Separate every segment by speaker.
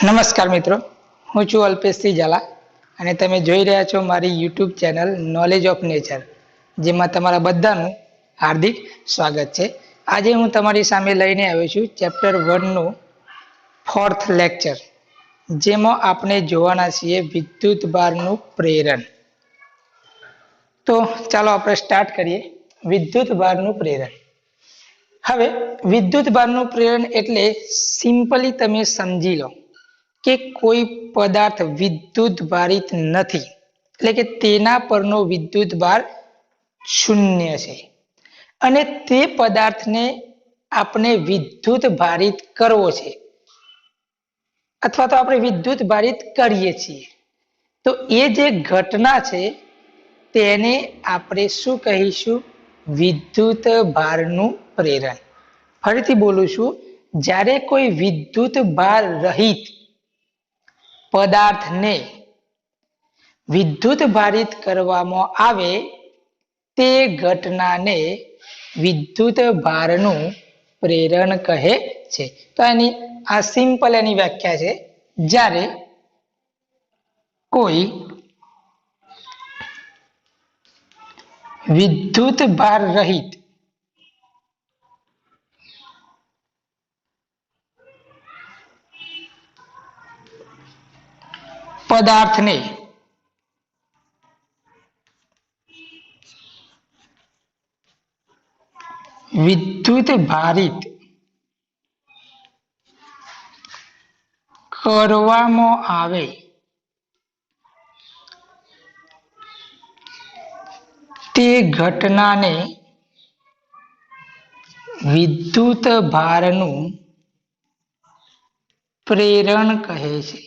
Speaker 1: નમસ્કાર મિત્રો, હું છું અલ્પેશસિંહ ઝાલા અને તમે જોઈ રહ્યા છો મારી YouTube channel knowledge of nature, જેમાં તમારા બધાનું હાર્દિક સ્વાગત છે. આજે હું તમારી સામે લઈને આવ્યો છું ચેપ્ટર 1નું 4th લેક્ચર, જેમાં આપણે જોવાના છીએ વિદ્યુત ભારનું પ્રેરણ. તો ચાલો આપણે સ્ટાર્ટ કરીએ. વિદ્યુત ભારનું પ્રેરણ. હવે વિદ્યુત ભારનું પ્રેરણ એટલે સિમ્પલી તમે સમજી લો કે કોઈ પદાર્થ વિદ્યુત ભારિત નથી, એટલે કે તેના પરનો વિદ્યુત ભાર શૂન્ય છે અને તે પદાર્થને આપણે વિદ્યુત ભારિત કરવો છે અથવા તો આપણે વિદ્યુત ભારિત કરીએ છીએ. તો એ જે ઘટના છે તેને આપણે શું કહીશું? વિદ્યુત ભારનું પ્રેરણ. ફરીથી બોલું છું, જ્યારે કોઈ વિદ્યુત ભાર રહિત પદાર્થને વિદ્યુત ભારિત કરવામાં આવે તે ઘટનાને વિદ્યુત ભારનું પ્રેરણ કહે છે. તો એની આ સિમ્પલ એની વ્યાખ્યા છે. જ્યારે કોઈ વિદ્યુત ભાર રહિત પદાર્થને વિદ્યુત ભારિત કરવામાં આવે તે ઘટનાને વિદ્યુત ભારનું પ્રેરણ કહે છે.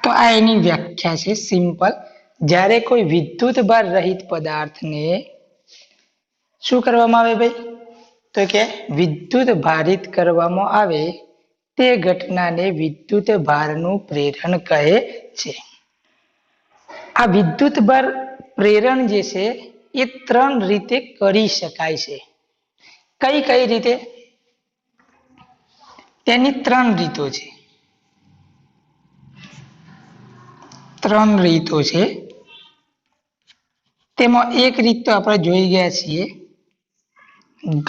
Speaker 1: તો આ એની વ્યાખ્યા છે સિમ્પલ. જ્યારે કોઈ વિદ્યુત ભાર રહિત પદાર્થને શું કરવામાં આવે ભાઈ? તો કે વિદ્યુત ભારિત કરવામાં આવે તે ઘટનાને વિદ્યુત ભારનું પ્રેરણ કહે છે. આ વિદ્યુત ભાર પ્રેરણ જે છે એ 3 રીતે કરી શકાય છે. કઈ કઈ રીતે? તેની 3 રીતો છે. 3 રીતો છે. તેમાં એક રીત તો આપણે જોઈ ગયા છીએ,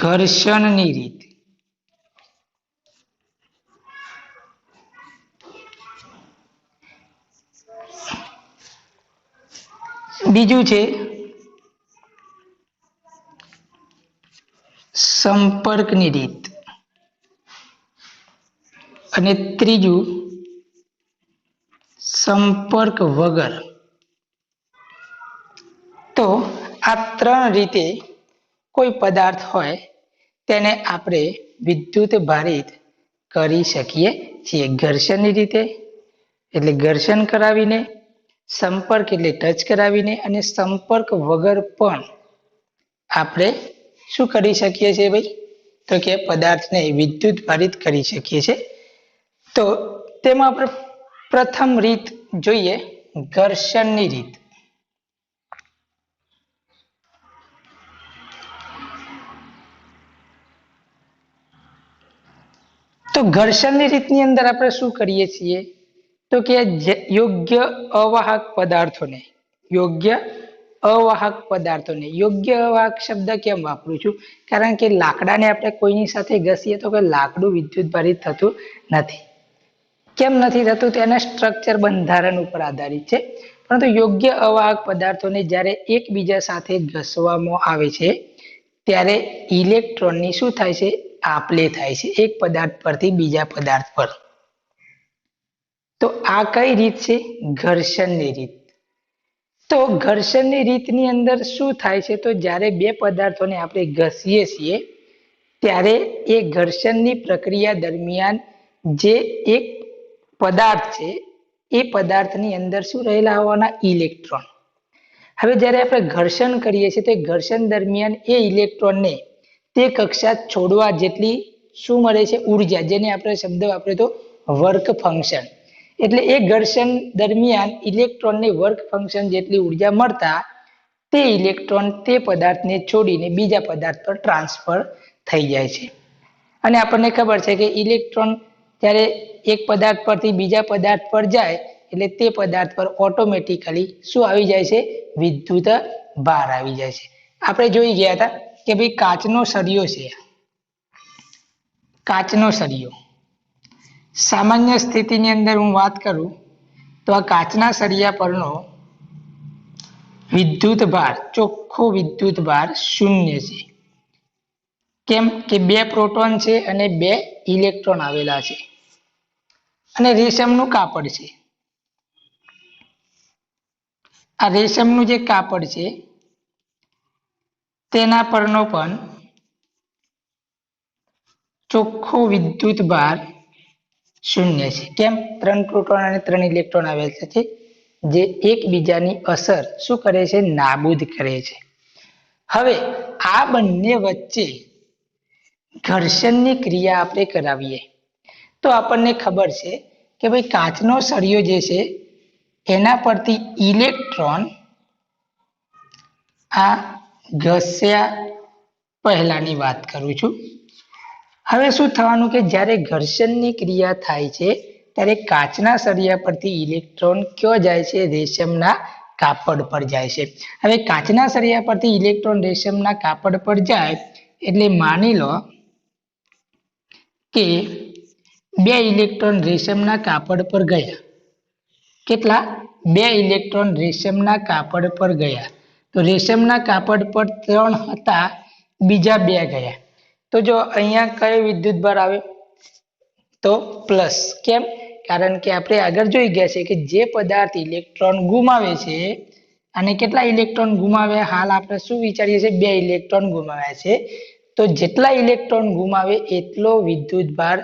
Speaker 1: ઘર્ષણની રીત. બીજું છે સંપર્કની રીત અને ત્રીજું સંપર્ક વગર. તો આ 3 રીતે કોઈ પદાર્થ હોય તેને આપણે વિદ્યુત ભારિત કરી શકીએ છીએ. ઘર્ષણની રીતે એટલે ઘર્ષણ કરાવીને, સંપર્ક એટલે ટચ કરાવીને, અને સંપર્ક વગર પણ આપણે શું કરી શકીએ છીએ ભાઈ? તો કે પદાર્થને વિદ્યુત ભારિત કરી શકીએ છીએ. તો તેમાં આપણે પ્રથમ રીત જોઈએ, ઘર્ષણની રીત. તો ઘર્ષણની રીતની અંદર આપણે શું કરીએ છીએ? તો કે યોગ્ય અવાહક પદાર્થોને યોગ્ય અવાહક શબ્દ કેમ વાપરું છું? કારણ કે લાકડાને આપણે કોઈની સાથે ઘસીએ તો કે લાકડું વિદ્યુત ભારિત થતું નથી. કેમ નથી થતું? તેના સ્ટ્રક્ચર, બંધારણ ઉપર આધારિત છે. પરંતુ યોગ્ય અવાહક પદાર્થોને જ્યારે એકબીજા સાથે ઘસવામાં આવે છે ત્યારે ઇલેક્ટ્રોનની શું થાય છે? આપ-લે થાય છે એક પદાર્થ પરથી બીજા પદાર્થ પર. તો આ કઈ રીત છે? ઘર્ષણની રીત. તો ઘર્ષણની રીતની અંદર શું થાય છે? તો જ્યારે બે પદાર્થોને આપણે ઘસીએ છીએ ત્યારે એ ઘર્ષણની પ્રક્રિયા દરમિયાન જે એક પદાર્થ છે એ પદાર્થની અંદર શું રહેલા હોવાના? ઇલેક્ટ્રોન. હવે જ્યારે આપણે ઘર્ષણ કરીએ છીએ તો ઘર્ષણ દરમિયાન એ ઇલેક્ટ્રોનને તે કક્ષા છોડવા જેટલી શું મળે છે? ઉર્જા, જેને આપણે શબ્દ વાપરીએ તો વર્ક ફંક્શન. એટલે એ ઘર્ષણ દરમિયાન ઇલેક્ટ્રોનને વર્ક ફંક્શન જેટલી ઉર્જા મળતા તે ઇલેક્ટ્રોન તે પદાર્થને છોડીને બીજા પદાર્થ પર ટ્રાન્સફર થઈ જાય છે. અને આપણને ખબર છે કે ઇલેક્ટ્રોન જ્યારે એક પદાર્થ પરથી બીજા પદાર્થ પર જાય એટલે તે પદાર્થ પર ઓટોમેટિકલી શું આવી જાય છે? વિદ્યુત ભાર આવી જાય છે. આપણે જોઈ ગયા હતા કે ભાઈ કાચનો સળિયો છે. કાચનો સળિયો સામાન્ય સ્થિતિની અંદર હું વાત કરું તો આ કાચના સળિયા પરનો વિદ્યુત ભાર, ચોખ્ખો વિદ્યુત ભાર 0 છે. કેમ કે 2 પ્રોટોન છે અને 2 ઇલેક્ટ્રોન આવેલા છે અને રેશમનું કાપડ છે. આ રેશમનું જે કાપડ છે તેના પરનો પણ ચોખ્ખો વિદ્યુત ભાર 0 છે. કેમ? 3 પ્રોટોન અને 3 ઇલેક્ટ્રોન આવેલા છે જે એકબીજાની અસર શું કરે છે? નાબૂદ કરે છે. હવે આ બંને વચ્ચે ઘર્ષણની ક્રિયા આપણે કરાવીએ તો આપણને ખબર છે કે ભાઈ કાચનો સળિયો જે છે એના પરથી ઇલેક્ટ્રોન આ ઘસ્યા પહેલાની વાત કરું છું. હવે શું થવાનું કે જ્યારે ઘર્ષણની ક્રિયા થાય છે ત્યારે કાચના સળિયા પરથી ઇલેક્ટ્રોન ક્યાં જાય છે? રેશમના કાપડ પર જાય છે. હવે કાચના સળિયા પરથી ઇલેક્ટ્રોન રેશમના કાપડ પર જાય એટલે માની લો કે 2 ઇલેક્ટ્રોન રેશમના કાપડ પર ગયા. કેટલા? 2 ઇલેક્ટ્રોન રેશમના કાપડ પર ગયા. તો રેશમના કાપડ પર 3 હતા, બીજા 2 ગયા. તો જો અહીંયા કયો વિદ્યુત ભાર આવે? તો પ્લસ. કેમ? કારણ કે આપણે આગળ જોઈ ગયા છે કે જે પદાર્થ ઇલેક્ટ્રોન ગુમાવે છે અને કેટલા ઇલેક્ટ્રોન ગુમાવે? હાલ આપણે શું વિચારીએ છીએ? 2 ઇલેક્ટ્રોન ગુમાવ્યા છે. તો જેટલા ઇલેક્ટ્રોન ગુમાવે એટલો વિદ્યુત ભાર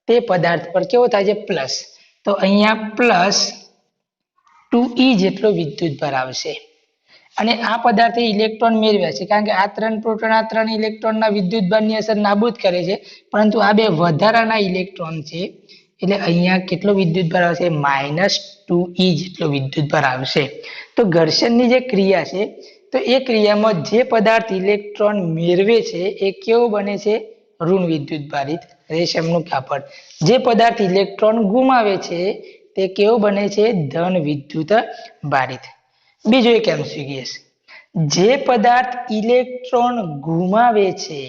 Speaker 1: તે પદાર્થ પર કેવો થાય છે? પ્લસ. તો અહીંયા પ્લસ 2e જેટલો વિદ્યુત ભાર આવશે. અને આ પદાર્થે ઇલેક્ટ્રોન મેળવ્યા છે કારણ કે આ 3 પ્રોટોન આ 3 ઇલેક્ટ્રોનના વિદ્યુત ભારની અસર નાબૂદ કરે છે, પરંતુ આ 2 વધારાના ઇલેક્ટ્રોન છે એટલે અહીંયા કેટલો વિદ્યુત ભાર આવશે? -2e જેટલો વિદ્યુત ભાર આવશે. તો ઘર્ષણની જે ક્રિયા છે તો એ ક્રિયામાં જે પદાર્થ ઇલેક્ટ્રોન મેળવે છે એ કેવો બને છે? ઋણ વિદ્યુત ભારિત, રેશમનું કાપડ. જે પદાર્થ ઇલેક્ટ્રોન ગુમાવે છે તે કેવો બને છે? ધન વિદ્યુત ભારિત. બીજો એક MCQ છે. જે પદાર્થ ઇલેક્ટ્રોન ગુમાવે છે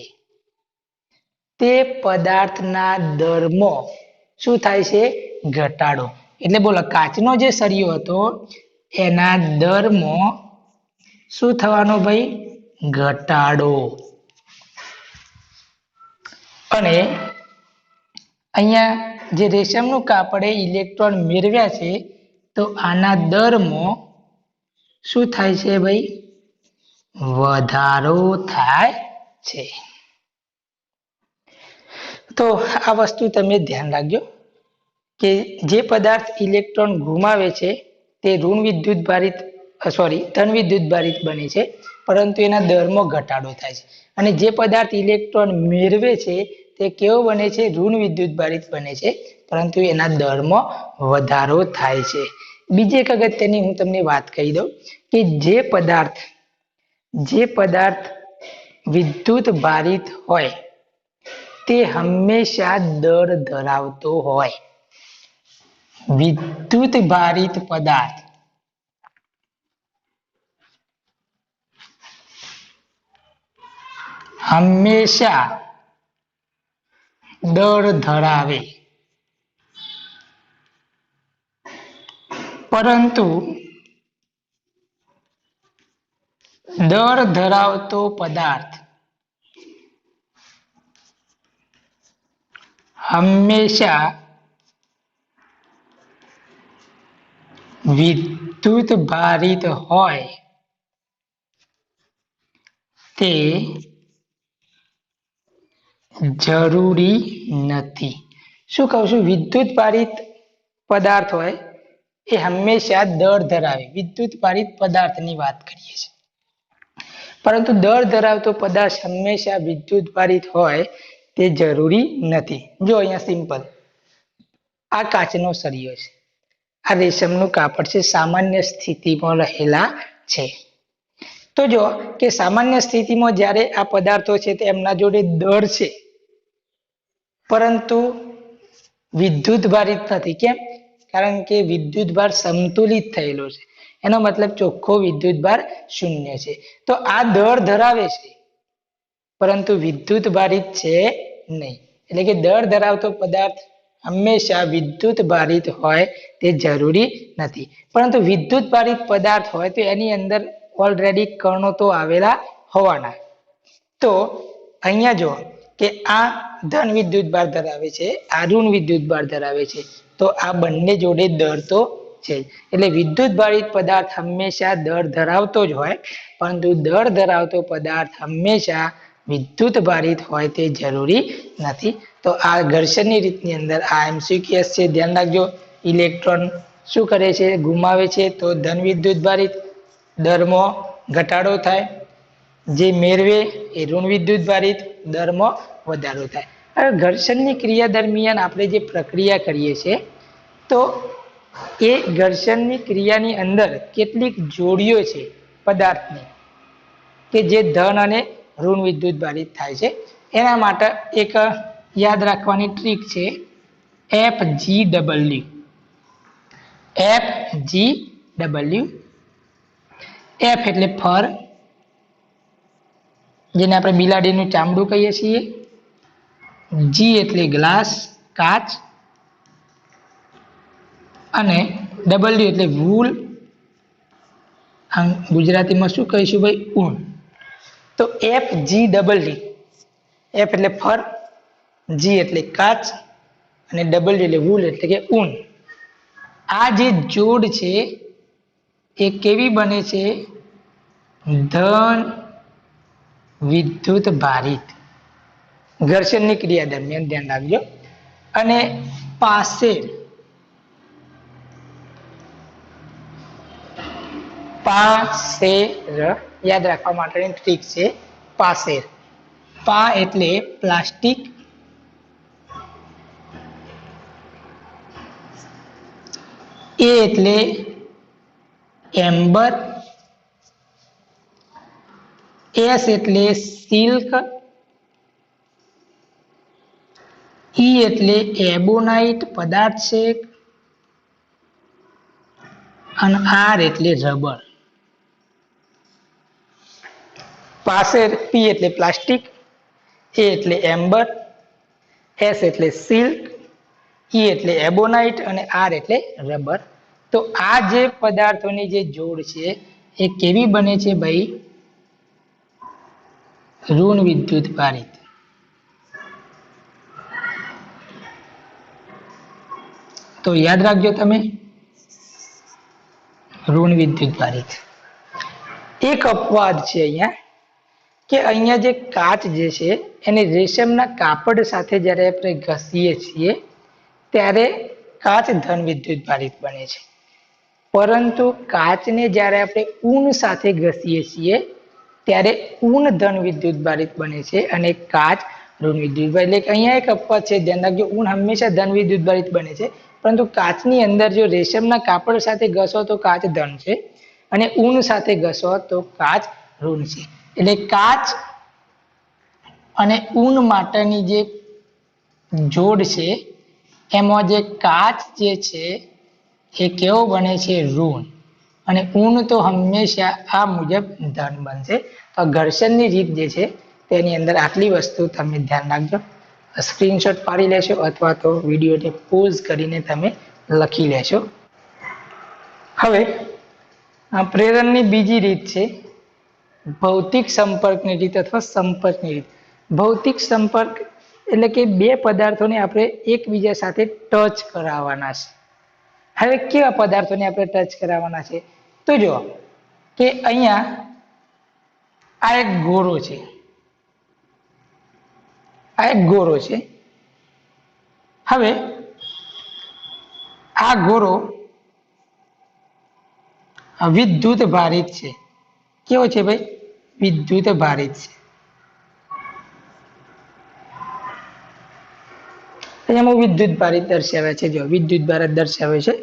Speaker 1: તે પદાર્થના દરમાં શું થાય છે? ઘટાડો. એટલે બોલો કાચનો જે સળિયો હતો એના દરમાં શું થવાનો ભાઈ? ઘટાડો. અને અહીંયા જે રેશમનું કાપડે ઇલેક્ટ્રોન મેળવ્યા છે તો આના દરમાં શું થાય છે ભાઈ? વધારો થાય છે. તો આ વસ્તુ તમે ધ્યાન રાખજો કે જે પદાર્થ ઇલેક્ટ્રોન ગુમાવે છે તે ઋણ વિદ્યુત ભારિત ધન વિદ્યુત ભારિત બને છે, પરંતુ એના દરમાં ઘટાડો થાય છે. અને જે પદાર્થ ઇલેક્ટ્રોન મેળવે છે તે કેવો બને છે? ઋણ વિદ્યુત ભારિત બને છે, પરંતુ એના દરમાં વધારો થાય છે. બીજી એક અગત્યની હું તમને વાત કહી દઉં કે જે પદાર્થ વિદ્યુત ભારિત હોય તે હંમેશા દળ ધરાવતો હોય. વિદ્યુત ભારિત પદાર્થ હંમેશા દળ ધરાવે, પરંતુ દળ ધરાવતો પદાર્થ હંમેશા વિદ્યુત ભારિત હોય તે જરૂરી નથી. શું કહું છું? વિદ્યુત ભારિત પદાર્થ હોય એ હંમેશા દળ ધરાવે. વિદ્યુત ભારિત પદાર્થની વાત કરીએ છીએ, પરંતુ દળ ધરાવતો પદાર્થ હંમેશા વિદ્યુત ભારિત હોય તે જરૂરી નથી. જો અહીંયા સિમ્પલ, આ કાચનો સળિયો છે, આ રેશમનું કાપડ છે, સામાન્ય સ્થિતિમાં રહેલા છે. તો જો કે સામાન્ય સ્થિતિમાં જ્યારે આ પદાર્થો છે તે એમના જોડે દળ છે, પરંતુ વિદ્યુત ભારિત નથી. કેમ? કારણ કે વિદ્યુત ભાર સંતુલિત થયેલો છે, એનો મતલબ ચોખ્ખો વિદ્યુત ભાર શૂન્ય છે. તો આ દળ ધરાવે છે પરંતુ વિદ્યુત ભારિત છે નહીં. એટલે કે દળ ધરાવતો પદાર્થ હંમેશા વિદ્યુત ભારિત હોય તે જરૂરી નથી, પરંતુ વિદ્યુત ભારિત પદાર્થ હોય તો એની અંદર ઓલરેડી કણો તો આવેલા હોવાના. તો અહીંયા જો કે આ ધન વિદ્યુત ભાર ધરાવે છે, આ ઋણ વિદ્યુત ભાર ધરાવે છે, તો આ બંને જોડે દળ તો છે. એટલે વિદ્યુત ભારિત પદાર્થ હંમેશા દળ ધરાવતો જ હોય, પરંતુ દળ ધરાવતો પદાર્થ હંમેશા વિદ્યુત ભારિત હોય તે જરૂરી નથી. તો આ ઘર્ષણની રીતની અંદર આ MCQs છે, ધ્યાન રાખજો. ઇલેક્ટ્રોન શું કરે છે? ગુમાવે છે. તો ધન વિદ્યુત ભારિત દરમાં ઘટાડો થાય, જે મેળવે એ ઋણ વિદ્યુત ભારિત દરમાં વધારો થાય. હવે ઘર્ષણની ક્રિયા દરમિયાન આપણે જે પ્રક્રિયા કરીએ છીએ, તો એ ઘર્ષણની ક્રિયાની અંદર કેટલીક જોડીઓ છે પદાર્થની કે જે ધન અને ઋણ વિદ્યુત ભારિત થાય છે. એના માટે એક યાદ રાખવાની ટ્રીક છે FGW. FGW. F એટલે ફર, જેને આપણે બિલાડીનું ચામડું કહીએ છીએ. G એટલે ગ્લાસ, કાચ, અને W એટલે વૂલ. ગુજરાતીમાં શું કહીશું ભાઈ? ઊન. તો FGW. F એટલે ફર, G એટલે કાચ, અને W એટલે વૂલ એટલે કે ઊન. આ જે જોડ છે એ કેવી બને છે? ધન વિદ્યુત ભારિત ઘર્ષણની ક્રિયા દરમિયાન, ધ્યાન રાખજો. અને પાસેર યાદ રાખવા માટેની ટ્રીક છે પાસેર. પા એટલે પ્લાસ્ટિક, એ એટલે એમ્બર, એસ એટલે સિલ્ક, ઈ એટલે એબોનાઇટ પદાર્થ છે, અને આર એટલે રબર. પાસેર પી એટલે પ્લાસ્ટિક, એ એટલે એમ્બર, એસ એટલે સિલ્ક, ઈ એટલે એબોનાઇટ અને આર એટલે રબર. તો આ જે પદાર્થોની જે જોડ છે એ કેવી બને છે ભાઈ? ઋણ વિદ્યુત ભારિત. તો યાદ રાખજો તમે, ઋણ વિદ્યુત ભારિત. એક અપવાદ છે અહીંયા, કે અહીંયા જે કાચ જે છે એને રેશમના કાપડ સાથે જ્યારે આપણે ઘસીએ છીએ ત્યારે કાચ ધન વિદ્યુત ભારિત બને છે, પરંતુ કાચને જ્યારે આપણે ઊન સાથે ઘસીએ છીએ ત્યારે ઊન ધન વિદ્યુત ભારિત બને છે અને કાચ ઋણ વિદ્યુત ભારિત. એટલે અહીંયા એક અપવાદ છે, ધ્યાન રાખજો. ઊન હંમેશા ધન વિદ્યુત ભારિત બને છે, પરંતુ કાચની અંદર જો રેશમના કાપડ સાથે ઘસો તો કાચ ધન છે, અને ઊન સાથે ઘસો તો કાચ ઋણ છે. એટલે કાચ અને ઊન માટેની જે જોડ છે એમાં જે કાચ જે છે એ કેવો બને છે? ઋણ. અને ઊન તો હંમેશા આ મુજબ ધન બનશે. તો ઘર્ષણની રીત જે છે તેની અંદર આટલી વસ્તુ તમે ધ્યાન રાખજો. સ્ક્રીનશોટ પાડી લેશો અથવા તો વિડીયોને પોઝ કરીને તમે લખી લેશો. હવે પ્રેરણની બીજી રીત છે ભૌતિક સંપર્કની રીત અથવા સંપર્કની રીત. ભૌતિક સંપર્ક એટલે કે બે પદાર્થોને આપણે એકબીજા સાથે ટચ કરાવવાના છે. હવે કેવા પદાર્થોને આપણે ટચ કરાવવાના છે? તો જો કે અહીંયા આ એક ગોળો છે, આ એક ગોળો છે. હવે આ ગોળો વિદ્યુત ભારિત છે. કેવો છે ભાઈ? વિદ્યુત ભારિત છે. અહીંયા વિદ્યુત ભારિત દર્શાવે છે, જો વિદ્યુત ભારિત દર્શાવે છે.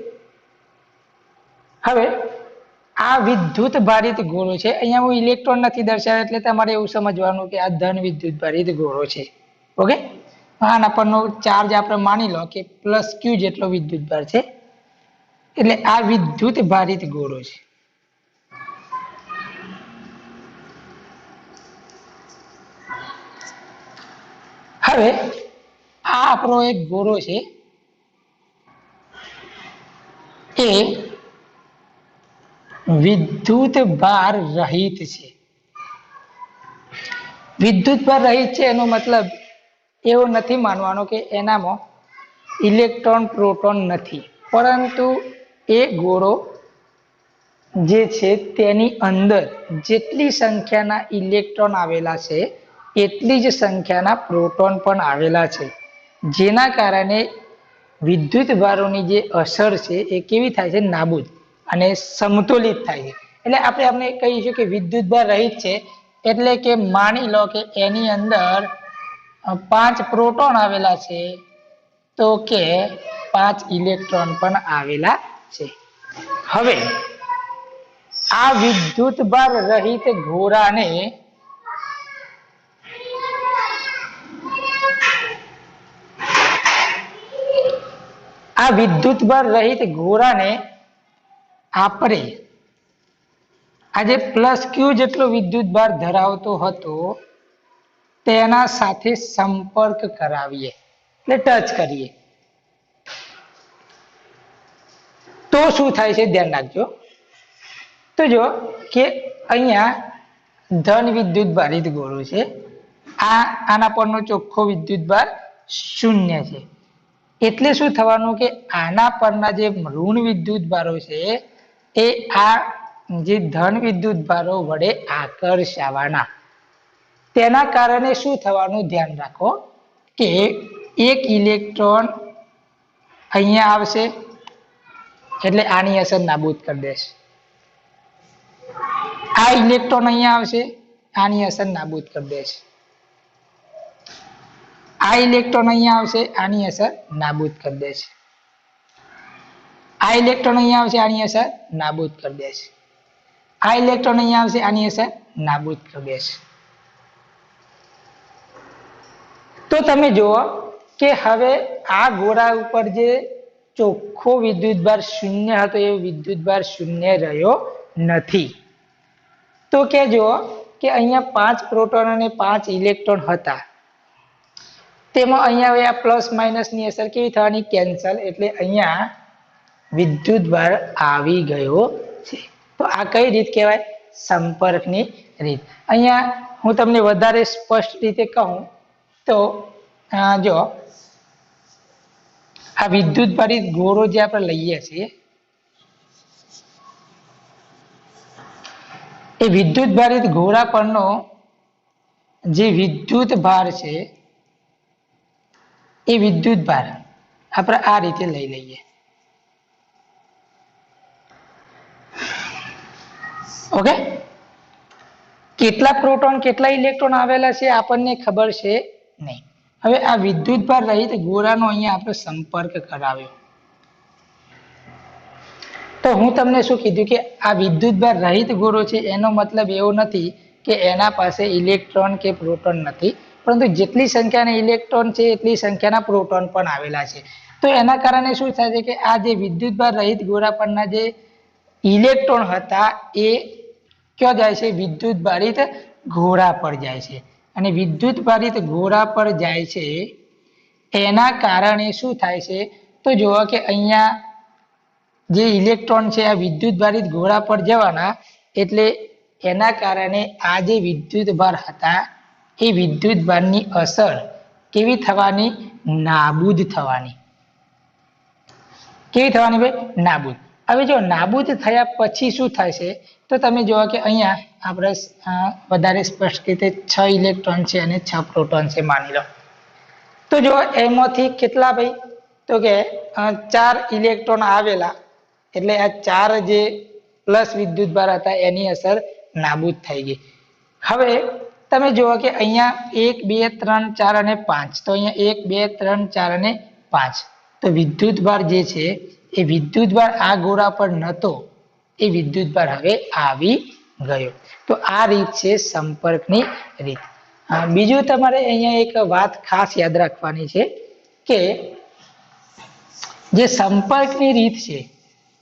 Speaker 1: હવે આ વિદ્યુત ભારિત ગોળો છે, અહીંયા હું ઇલેક્ટ્રોન નથી દર્શાવ્યો એટલે તમારે એવું સમજવાનું કે આ ધન વિદ્યુત ભારિત ગોળો છે. ઓકે, આના પરનો ચાર્જ આપણે માની લો કે પ્લસ ક્યુ જેટલો વિદ્યુત ભાર છે, એટલે આ વિદ્યુત ભારિત ગોળો છે. હવે આ આપણો એક ગોળો છે, એ વિદ્યુત ભાર રહિત છે. વિદ્યુત ભાર રહિત છે એનો મતલબ એવો નથી માનવાનો કે એનામાં ઇલેક્ટ્રોન પ્રોટોન નથી, પરંતુ એ ગોળો જે છે તેની અંદર જેટલી સંખ્યાના ઇલેક્ટ્રોન આવેલા છે એટલી જ સંખ્યાના પ્રોટોન પણ આવેલા છે, જેના કારણે વિદ્યુત ભારોની જે અસર છે એ કેવી થાય છે, નાબૂદ અને સમતોલિત થાય છે. એટલે આપણે કહીશું કે વિદ્યુત ભાર રહિત છે એટલે કે માની લો કે એની અંદર 5 પ્રોટોન આવેલા છે તો કે 5 ઇલેક્ટ્રોન પણ આવેલા છે. હવે આ વિદ્યુત ભાર રહિત ગોળાને આપણે આજે પ્લસ ક્યુ જેટલો વિદ્યુત ભાર ધરાવતો હતો તેના સાથે સંપર્ક કરાવીએ, એટલે ટચ કરીએ તો શું થાય છે ધ્યાન રાખજો. તો જો કે અહીંયા ધન વિદ્યુત ભારિત ગોળો છે, આના પરનો ચોખ્ખો વિદ્યુત ભાર 0 છે, એટલે શું થવાનું કે આના પરના જે ઋણ વિદ્યુત ભારો છે એ આ જે ધન વિદ્યુત ભારો વડે આકર્ષાવાના. તેના કારણે શું થવાનું ધ્યાન રાખો કે એક ઇલેક્ટ્રોન અહીંયા આવશે એટલે આની અસર નાબૂદ કરી દેશે, આ ઇલેક્ટ્રોન અહીંયા આવશે આની અસર નાબૂદ કરી દેશે, આ ઇલેક્ટ્રોન અહીંયા આવશે આની અસર નાબૂદ કરી દેશે, આ ઇલેક્ટ્રોન અહીંયા આવશે આની અસર નાબૂદ કરી દેશે, આ ઇલેક્ટ્રોન અહીંયા આવશે આની અસર નાબૂદ કરી દેશે. તો તમે જુઓ કે હવે આ ગોળા ઉપર જે ચોખ્ખો વિદ્યુત ભાર 0 હતો એ વિદ્યુત ભાર 0 રહ્યો નથી. તો કે જુઓ કે અહીંયા 5 પ્રોટોન અને 5 ઇલેક્ટ્રોન હતા, તેમાં અહીંયા હવે આ પ્લસ માઇનસ ની અસર કેવી થવાની, કેન્સલ, એટલે અહીંયા વિદ્યુત ભાર આવી ગયો છે. તો આ કઈ રીત કહેવાય, સંપર્કની રીત. અહીંયા હું તમને વધારે સ્પષ્ટ રીતે કહું તો જો આ વિદ્યુત ભારિત ગોળો જે આપણે લઈએ છીએ એ વિદ્યુત ભારિત ગોળા પરનો જે વિદ્યુત ભાર છે એ વિદ્યુત ભાર આપણે આ રીતે લઈ લઈએ. ઓકે, કેટલા પ્રોટોન કેટલા ઇલેક્ટ્રોન આવેલા છે આપણને ખબર છે નહીં. હવે આ વિદ્યુત ભાર રહિત ગોળાનો અહીંયા આપણે સંપર્ક કરાવ્યો, તો હું તમને શું કીધું કે આ વિદ્યુત ભાર રહિત ગોળો છે એનો મતલબ એવો નથી કે એના પાસે ઇલેક્ટ્રોન કે પ્રોટોન નથી, પરંતુ જેટલી સંખ્યાના ઇલેક્ટ્રોન છે એટલી સંખ્યાના પ્રોટોન પણ આવેલા છે. તો એના કારણે શું થાય છે કે આ જે વિદ્યુત ભાર રહિત ગોળા પરના જે ઇલેક્ટ્રોન હતા એ ક્યાં જાય છે, વિદ્યુત ભારિત ગોળા પર જાય છે, અને વિદ્યુત ભારિત ગોળા પર જાય છે એના કારણે શું થાય છે, તો જુઓ કે અહીંયા જે ઇલેક્ટ્રોન છે આ વિદ્યુત ભારિત ગોળા પર જવાના, એટલે એના કારણે આ જે વિદ્યુત ભાર હતા એ વિદ્યુત ભારની અસર કેવી થવાની, નાબૂદ થવાની. કેવી થવાની ભાઈ, નાબૂદ. હવે જો નાબૂદ થયા પછી શું થાય છે, તો તમે જુઓ કે અહીંયા આપણે વધારે સ્પષ્ટ રીતે 6 ઇલેક્ટ્રોન છે અને 6 પ્રોટોન છે માની લો. તો જો એમાંથી કેટલા ભાઈ, તો કે 4 ઇલેક્ટ્રોન આવેલા, એટલે આ 4 જે પ્લસ વિદ્યુત ભાર હતા એની અસર નાબૂદ થઈ ગઈ. હવે તમે જુઓ કે અહીંયા 1 2 3 4 અને 5, તો અહીંયા 1 2 3 4 અને 5, તો વિદ્યુત ભાર જે છે એ વિદ્યુત ભાર આ ગોળા પર નહોતો એ વિદ્યુતભાર હવે આવી ગયો. તો આ રીત છે સંપર્કની રીત. બીજું તમારે અહીંયા એક વાત ખાસ યાદ રાખવાની છે કે જે સંપર્કની રીત છે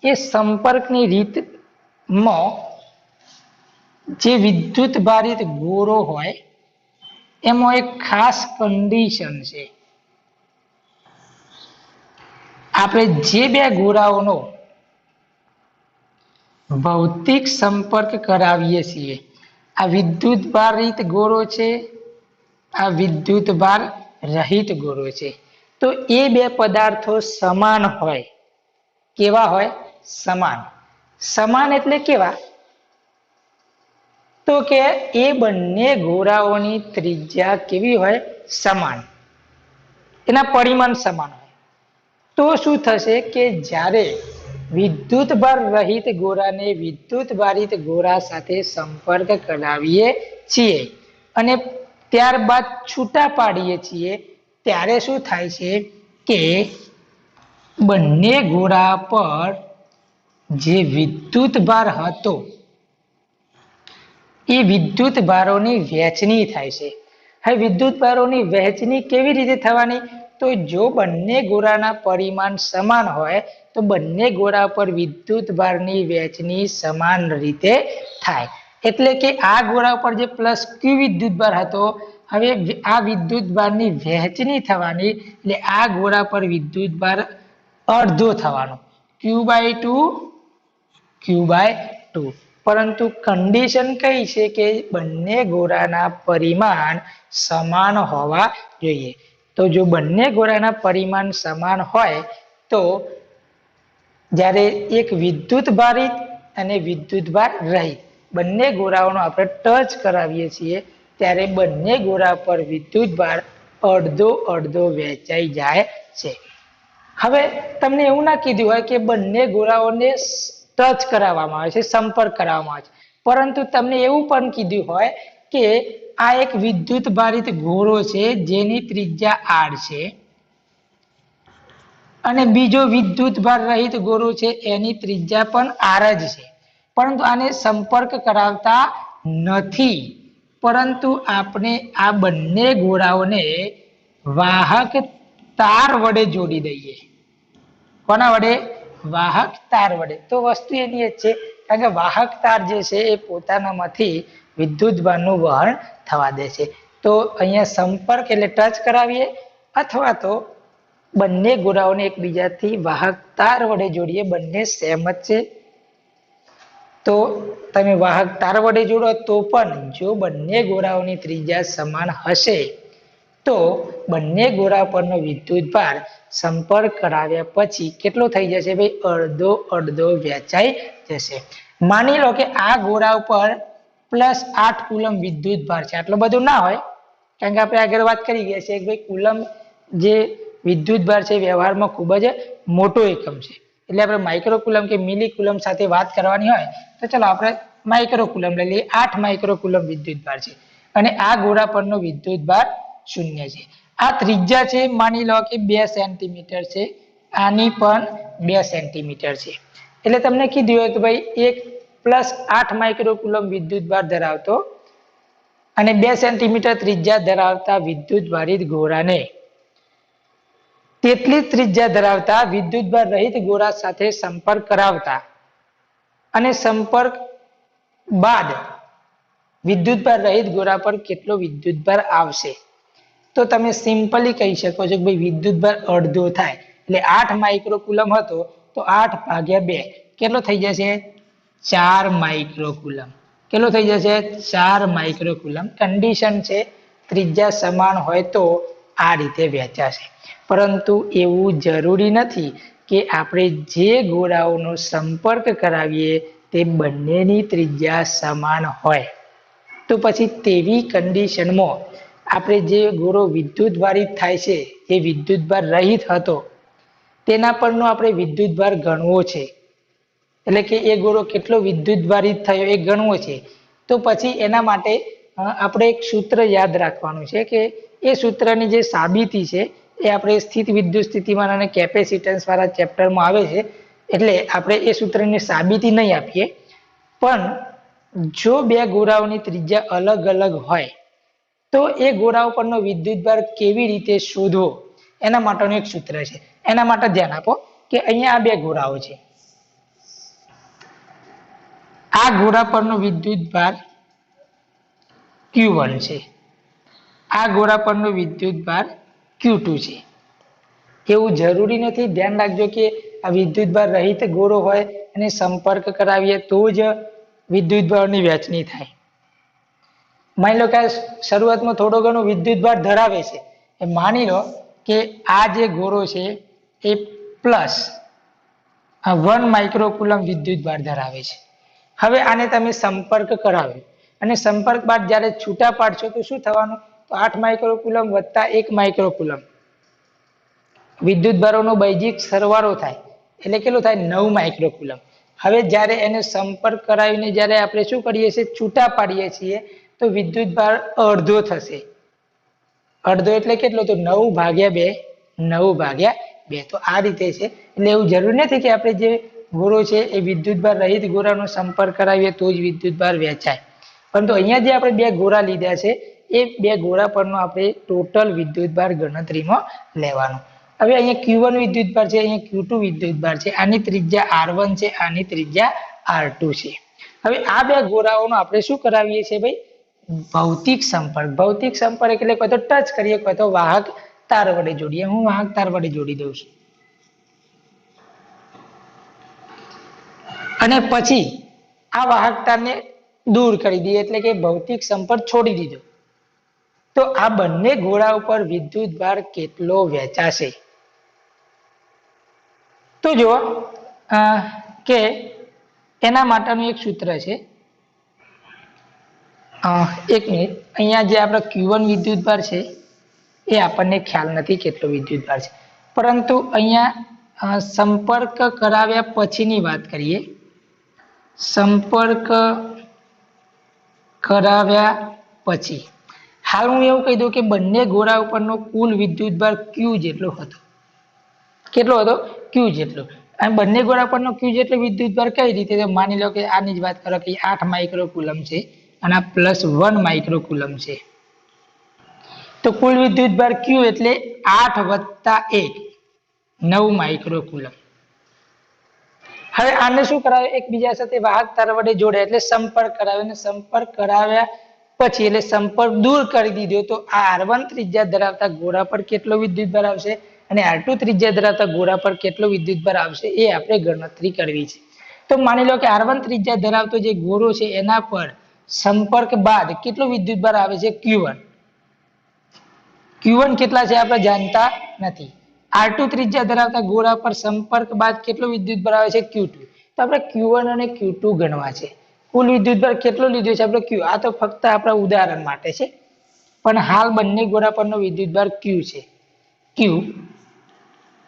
Speaker 1: એ સંપર્કની રીતમાં જે વિદ્યુત ભારિત ગોળો હોય એમાં એક ખાસ કન્ડિશન છે. આપણે જે બે ગોળાઓનો ભૌતિક સંપર્ક કરાવીએ છીએ, આ વિદ્યુત ભારિત ગોળો છે, આ વિદ્યુત ભાર રહિત ગોળો છે, તો એ બે પદાર્થો સમાન હોય. કેવા હોય? સમાન. સમાન એટલે કેવા? તો કે એ બંને ગોળાઓની ત્રિજ્યા કેવી હોય? સમાન. એના પરિમાણ સમાન હોય. તો શું થશે કે જ્યારે વિદ્યુત ભાર રહિત ગોળાને વિદ્યુત ભારિત ગોળા સાથે સંપર્ક કરાવીએ છીએ અને ત્યારબાદ છૂટા પાડીએ છીએ ત્યારે શું થાય છે કે બંને ગોળા પર જે વિદ્યુત ભાર હતો એ વિદ્યુત ભારોની વહેંચણી થાય છે. હવે વિદ્યુત ભારોની વહેંચણી કેવી રીતે થવાની? તો જો બંને ગોળાના પરિમાણ સમાન હોય તો બંને ગોળા પર વિદ્યુત ભારની વહેંચણી સમાન રીતે થાય. એટલે કે આ ગોળા પર જે પ્લસ ક્યુ વિદ્યુત ભાર હતો, હવે આ વિદ્યુત ભારની વહેંચણી થવાની એટલે આ ગોળા પર વિદ્યુત ભાર અડધો થવાનો, Q/2. પરંતુ કન્ડિશન કઈ છે કે બંને ગોળાના પરિમાણ સમાન હોવા જોઈએ. તો જો બંને ગોળાના પરિમાણ સમાન હોય તો જ્યારે એક વિદ્યુત ભારિત અને વિદ્યુત ભાર રહિત બંને ગોળાઓનો આપણે ટચ કરાવીએ છીએ ત્યારે બંને ગોળા પર વિદ્યુત ભાર અડધો અડધો વહેંચાઈ જાય છે. હવે તમને એવું ના કીધું હોય કે બંને ગોળાઓને ટચ કરાવવામાં આવે છે, સંપર્ક કરાવવામાં આવે છે, પરંતુ તમને એવું પણ કીધું હોય કે આ એક વિદ્યુત ભારિત ગોળો છે જેની ત્રિજ્યા r છે અને બીજો વિદ્યુત ભાર રહિત ગોળો છે એની ત્રિજ્યા પણ r જ છે, પરંતુ આને સંપર્ક કરાવતા નથી. પરંતુ આપણે આ બંને ગોળાઓને વાહક તાર વડે જોડી દઈએ. કોના વડે? વાહક તાર વડે. તો વસ્તુ એની જ છે, કારણ કે વાહક તાર જે છે એ પોતાનામાંથી વિદ્યુત ભારનું વહન થવા દે છે. તો અહીંયા સંપર્ક એટલે ટચ કરાવીએ અથવા તો બંને ગોળાઓને એકબીજાથી વાહક તાર વડે જોડીએ, બંને સેમ જ છે. તો તમે વાહક તાર વડે જોડો તો પણ જો બંને ગોળાઓની ત્રિજ્યા સમાન હશે તો બંને ગોળા પરનો વિદ્યુત ભાર સંપર્ક કરાવ્યા પછી કેટલો થઈ જશે? ભાઈ અડધો અડધો વહેંચાઈ જશે. માની લો કે આ ગોળા ઉપર +8 કુલમ વિદ્યુત ભાર છે. આટલો બધો ના હોય, કારણ કે આપણે આગળ વાત કરી ગયા છે કે ભાઈ કુલમ જે વિદ્યુત ભાર છે વ્યવહારમાં ખૂબ જ મોટો એકમ છે. એટલે આપણે માઇક્રો કુલમ કે મિલી કુલમ સાથે વાત કરવાની હોય તો ચલો આપણે માઇક્રો કુલમ લઈ લઈએ. 8 માઇક્રો કુલમ વિદ્યુત ભાર છે અને આ ગોળા પરનો વિદ્યુત ભાર 0 છે. આ ત્રિજ્યા છે માની લો કે 2 સેન્ટીમીટર છે, આની પણ 2 સેન્ટીમીટર છે. એટલે તમને કીધું હોય કે ભાઈ એક +8 માઇક્રો કુલમ વિદ્યુત ભાર ધરાવતો અને 2 સેન્ટીમીટર ત્રિજ્યા ધરાવતા વિદ્યુત ભારિત ગોળાને તેટલી ત્રિજ્યા ધરાવતા વિદ્યુત ભાર રહિત ગોળા સાથે સંપર્ક કરાવતા અને સંપર્ક બાદ વિદ્યુત ભાર રહિત ગોળા પર કેટલો વિદ્યુત ભાર આવશે? તો તમે સિમ્પલી કહી શકો છો કે ભાઈ વિદ્યુત ભાર અડધો થાય એટલે 8 માઇક્રો કુલમ હતો તો 8/2 કેટલો થઈ જશે? 4 માઇક્રો કુલમ. કેટલો થઈ જશે? 4 માઇક્રો કુલમ. કન્ડિશન છે ત્રિજ્યા સમાન હોય તો આ રીતે વહેંચાશે. પરંતુ એવું જરૂરી નથી કે આપણે જે ગોળાઓનો સંપર્ક કરાવીએ તે બંનેની ત્રિજ્યા સમાન હોય. તો પછી તેવી કન્ડિશનમાં આપણે જે ગોળો વિદ્યુત ભારિત થાય છે, જે વિદ્યુત ભાર રહિત હતો તેના પરનો આપણે વિદ્યુત ભાર ગણવો છે, એટલે કે એ ગોળો કેટલો વિદ્યુત ભારિત થયો એ ગણવો છે. તો પછી એના માટે આપણે એક સૂત્ર યાદ રાખવાનું છે કે એ સૂત્રની જે સાબિતી છે એ આપણે સ્થિત વિદ્યુત સ્થિતિમાન અને કેપેસિટન્સ વાળા ચેપ્ટરમાં આવે છે, એટલે આપણે એ સૂત્રની સાબિતી નહીં આપીએ, પણ જો બે ગોળાઓની ત્રિજ્યા અલગ અલગ હોય તો એ ગોળાઓ પરનો વિદ્યુતભાર કેવી રીતે શોધવો એના માટેનું એક સૂત્ર છે. એના માટે ધ્યાન આપો કે અહીંયા આ બે ગોળાઓ છે, આ ગોળા પરનો વિદ્યુતભાર Q1 છે, આ ગોળા પરનો વિદ્યુતભાર Q2 છે. એવું જરૂરી નથી, ધ્યાન રાખજો કે આ વિદ્યુતભાર રહિત ગોળો હોય અને સંપર્ક કરાવીએ તો જ વિદ્યુતભારની વહેંચણી થાય. માની લો કે શરૂઆતમાં થોડો ઘણો વિદ્યુતભાર ધરાવે છે, એ માની લો કે આ જે ગોળો છે એ પ્લસ 1 માઇક્રોકુલમ વિદ્યુતભાર ધરાવે છે. હવે આને તમે સંપર્ક કરાવ્યો અને સંપર્ક બાદ જ્યારે છૂટા પાડશો તો શું થવાનું? તો 8 માઇક્રોકુલમ વત્તા 1 માઇક્રોકુલમ વિદ્યુતભારોનો બૈજિક સરવાળો થાય એટલે કેટલું થાય? 9 માઇક્રોકુલમ. હવે જ્યારે એને સંપર્ક કરાવીને જ્યારે આપણે શું કરીએ છીએ? છૂટા પાડીએ છીએ તો વિદ્યુતભાર અડધો થશે. અડધો એટલે કેટલો? તો 9 ભાગ્યા 2, 9 ભાગ્યા 2. તો આ રીતે છે. એટલે એવું જરૂરી નથી કે આપણે જે ગોળો છે એ વિદ્યુતભાર રહિત ગોળાનો સંપર્ક કરાવીએ તો જ વિદ્યુતભાર વહેંચાય. પરંતુ અહીંયા જે આપણે બે ગોળા લીધા છે એ બે ગોળા પરનો આપણે ટોટલ વિદ્યુતભાર ગણતરીમાં લેવાનો. હવે અહીંયા Q1 વિદ્યુતભાર છે, અહીંયા Q2 વિદ્યુતભાર છે. આની ત્રિજ્યા R1 છે, આની ત્રિજ્યા R2 છે. હવે આ બે ગોળાઓનો આપણે શું કરાવીએ છીએ ભાઈ? ભૌતિક સંપર્ક. ભૌતિક સંપર્ક એટલે કોઈ તો ટચ કરીએ, કોઈ તો વાહક તાર વડે જોડીએ. હું વાહક તાર વડે જોડી દઉં છું અને પછી આ વાહક તારને દૂર કરી દઈએ એટલે કે ભૌતિક સંપર્ક છોડી દીધો. તો આ બંને ગોળા ઉપર વિદ્યુતભાર કેટલો વહેંચાશે? તો જુઓ કે એના માટેનું એક સૂત્ર છે. એક મિનિટ, અહીંયા જે આપણો Q1 વિદ્યુતભાર છે એ આપણને ખ્યાલ નથી કેટલો વિદ્યુતભાર છે, પરંતુ અહીંયા સંપર્ક કરાવ્યા પછીની વાત કરીએ. સંપર્ક કરાવ્યા પછી હાલ હું એવું કહી દઉં કે બંને ગોળા ઉપરનો કુલ વિદ્યુતભાર Q જેટલો હતો. કેટલો હતો? Q જેટલો. અને બંને ગોળા પરનો Q જેટલો વિદ્યુતભાર કઈ રીતે? તો માની લો કે આની જ વાત કરો કે 8 માઇક્રોકુલમ છે અને આ +1 માઇક્રોકુલમ છે. તો કુલ વિદ્યુતભાર Q એટલે 8 વત્તા 1, 9 માઇક્રોકુલમ. હવે આને શું કરાવે? એકબીજા સાથે વાહક તાર વડે જોડે એટલે સંપર્ક કરાવે, અને સંપર્ક કરાવ્યા પછી એટલે સંપર્ક દૂર કરી દીધો તો આ R1 ત્રિજ્યા ધરાવતા ગોળા પર કેટલો વિદ્યુતભાર આવશે અને R2 ત્રિજ્યા ધરાવતા ગોળા પર કેટલો વિદ્યુતભાર આવશે એ આપણે ગણતરી કરવી છે. તો માની લો કે R1 ત્રિજ્યા ધરાવતો જે ગોળો છે એના પર સંપર્ક બાદ કેટલો વિદ્યુતભાર આવે છે? Q1. Q1 કેટલા છે આપણે જાણતા નથી. R2 ત્રિજ્યા ધરાવતા ગોળા પર સંપર્ક બાદ કેટલો વિદ્યુતભાર આવે છે? Q2. તો આપણે Q1 અને Q2 ગણવા છે. કુલ વિદ્યુતભાર કેટલો લીધો છે આપણે? Q. આ તો ફક્ત આપણા ઉદાહરણ માટે છે, પણ હાલ બંને ગોળા પરનો વિદ્યુતભાર Q છે. Q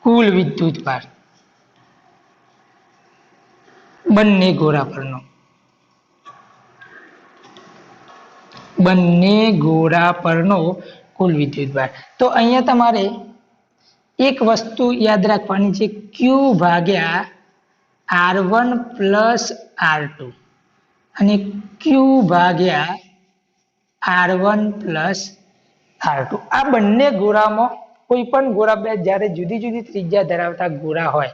Speaker 1: કુલ વિદ્યુતભાર બંને ગોળા પરનો, બંને ગોળા પરનો કુલ વિદ્યુતભાર. તો અહીંયા તમારે એક વસ્તુ યાદ રાખવાની છે, Q ભાગ્યા R1 પ્લસ R2 અને Q ભાગ્યા R1 પ્લસ R2. આ બંને ગોળામાં કોઈ પણ ગોળા બે જ્યારે જુદી જુદી ત્રિજ્યા ધરાવતા ગોળા હોય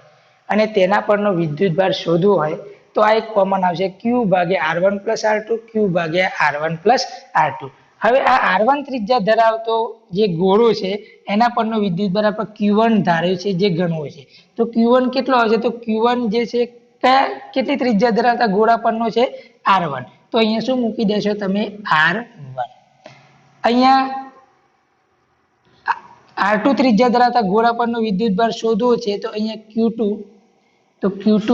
Speaker 1: અને તેના પરનો વિદ્યુતભાર શોધવો હોય તો આ એક કોમન આવશે, Q ભાગ્યા R1 પ્લસ R2, Q ભાગ્યા R1 પ્લસ R2. હવે આ R1 ત્રિજ્યા ધરાવતો જે ગોળો છે એના પરનો વિદ્યુતભાર આપણે Q1 ધાર્યો છે, જે ગણવો છે. તો Q1 કેટલો આવશે? તો Q1 જે છે કેટલી ત્રિજ્યા ધરાવતા ગોળા પરનો છે? R1. તો અહીંયા શું મૂકી દેશો તમે? R1. અહીંયા R2 ત્રિજ્યા ધરાવતા ગોળા પરનો વિદ્યુતભાર શોધવો છે તો અહીંયા Q2. તો Q2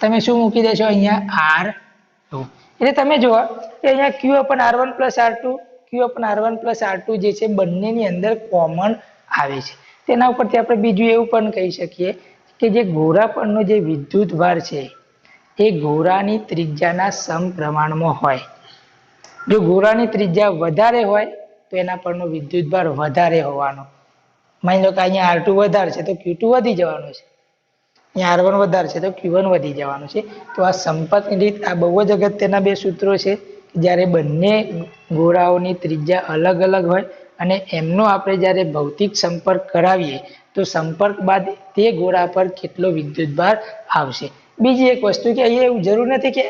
Speaker 1: તમે શું મૂકી દેશો? અહીંયા R2. એટલે તમે જુઓ કે અહીંયા Q upon R1 plus R2, Q upon R1 plus R2 જે છે બંનેની અંદર કોમન આવે છે. તેના ઉપરથી આપણે બીજું એવું પણ કહી શકીએ કે જે ગોળા પરનો જે વિદ્યુતભાર છે એ ગોળાની ત્રિજ્યાના સમપ્રમાણમાં હોય. જો ગોળાની ત્રિજ્યા વધારે હોય તો એના પરનો વિદ્યુતભાર વધારે હોવાનો. માની લો કે અહીંયા R2 વધારે છે તો Q2 વધી જવાનો છે. અહીંયા R1 વધારે છે તો Q1 વધી જવાનું છે. તો આ સંપર્કની રીત આ બહુ જ અગત્યના બે સૂત્રો છે. જ્યારે બંને ગોળાઓની ત્રિજ્યા અલગ અલગ હોય અને એમનો આપણે જ્યારે ભૌતિક સંપર્ક કરાવીએ તો સંપર્ક બાદ તે ગોળા પર કેટલો વિદ્યુતભાર આવશે. બીજી એક વસ્તુ કે અહીંયા એવું જરૂર નથી કે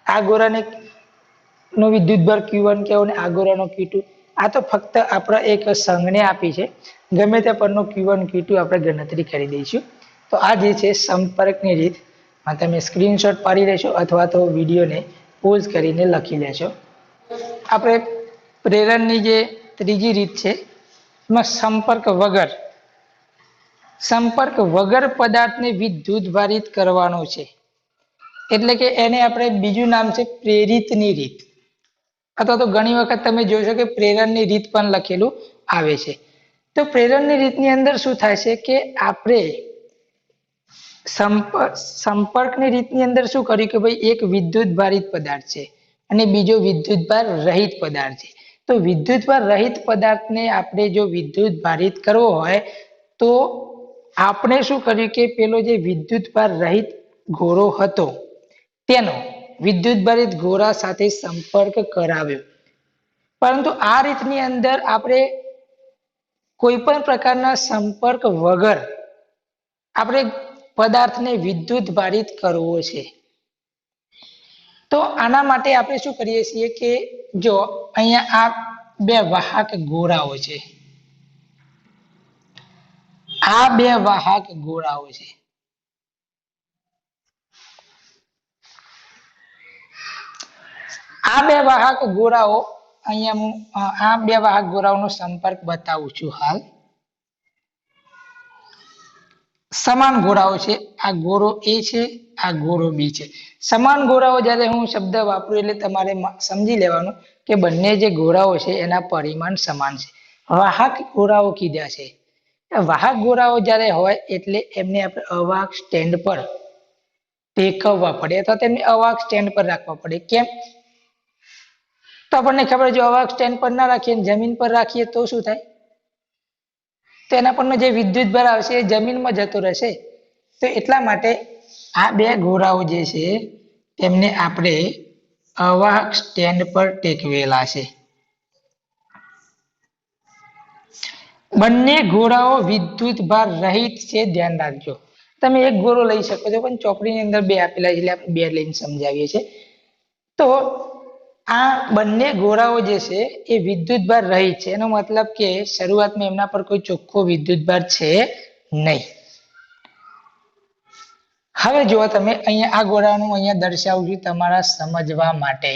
Speaker 1: આ ગોળાને નો વિદ્યુતભાર Q1 કહેવો ને આ ગોળાનો Q2. આ તો ફક્ત આપણે એક સંજ્ઞા આપી છે. ગમે તે પરનો Q1 Q2 આપણે ગણતરી કરી દઈશું. તો આ જે છે સંપર્કની રીત, તમે સ્ક્રીનશોટ પાડી લેશો અથવા તો વિડીયોને પોઝ કરીને લખી લેશો. આપણે પ્રેરણની જે ત્રીજી રીત છે એમાં સંપર્ક વગર પદાર્થને વિદ્યુતભારિત કરવાનો છે. એટલે કે એને આપણે બીજું નામ છે પ્રેરિતની રીત, અથવા તો ઘણી વખત તમે જોશો કે પ્રેરણની રીત પણ લખેલું આવે છે. તો પ્રેરણની રીતની અંદર શું થાય છે કે આપણે સંપર્કની રીતની અંદર શું કર્યું કે ભાઈ એક વિદ્યુતભારિત પદાર્થ છે અને બીજો વિદ્યુતભાર રહિત પદાર્થ છે. તો વિદ્યુતભાર રહિત પદાર્થને આપણે જો વિદ્યુતભારિત કરવો હોય તો આપણે શું કર્યું કે પેલો જે વિદ્યુતભાર રહિત ગોળો હતો તેનો વિદ્યુતભારિત ગોળા સાથે સંપર્ક કરાવ્યો. પરંતુ આ રીતની અંદર આપણે કોઈ પણ પ્રકારના સંપર્ક વગર આપણે પદાર્થને વિદ્યુતભારિત કરવો છે. તો આના માટે આપણે શું કરીએ છીએ કે જો અહીંયા આ બે વાહક ગોળાઓ છે, આ બે વાહક ગોળાઓ છે. આ બે વાહક ગોળાઓ અહીંયા હું આ બે વાહક ગોળાઓનો સંપર્ક બતાવું છું. હાલ સમાન ગોળાઓ છે. આ ગોળો A છે, આ ગોળો B છે. સમાન ગોળાઓ જ્યારે હું શબ્દ વાપરું એટલે તમારે સમજી લેવાનું કે બંને જે ગોળાઓ છે એના પરિમાણ સમાન છે. વાહક ગોળાઓ કીધા છે. વાહક ગોળાઓ જ્યારે હોય એટલે એમને આપણે અવાહક સ્ટેન્ડ પર ટેકવવા પડે અથવા તેમને અવાહક સ્ટેન્ડ પર રાખવા પડે. કેમ? તો આપણને ખબર છે અવાહક સ્ટેન્ડ પર ના રાખીએ જમીન પર રાખીએ તો શું થાય? તો એના પરનો જે વિદ્યુતભાર આવશે એ જમીનમાં જતો રહેશે. તો એટલા માટે આ બે ગોળાઓ જે છે તેમને આપણે અવાહક સ્ટેન્ડ પર ટેકવેલા છે. બંને ગોળાઓ વિદ્યુતભાર રહિત છે, ધ્યાન રાખજો. તમે એક ગોળો લઈ શકો છો પણ ચોપડીની અંદર બે આપેલા છે એટલે આપણે બે લઈને સમજાવીએ છીએ. તો આ બંને ગોળાઓ જે છે એ વિદ્યુતભાર રહિત છે. એનો મતલબ કે શરૂઆતમાં એમના પર કોઈ ચોખ્ખો વિદ્યુતભાર છે નહીં. હવે જો તમે અહીંયા આ ગોળાનું અહીંયા દર્શાવું છું તમારા સમજવા માટે.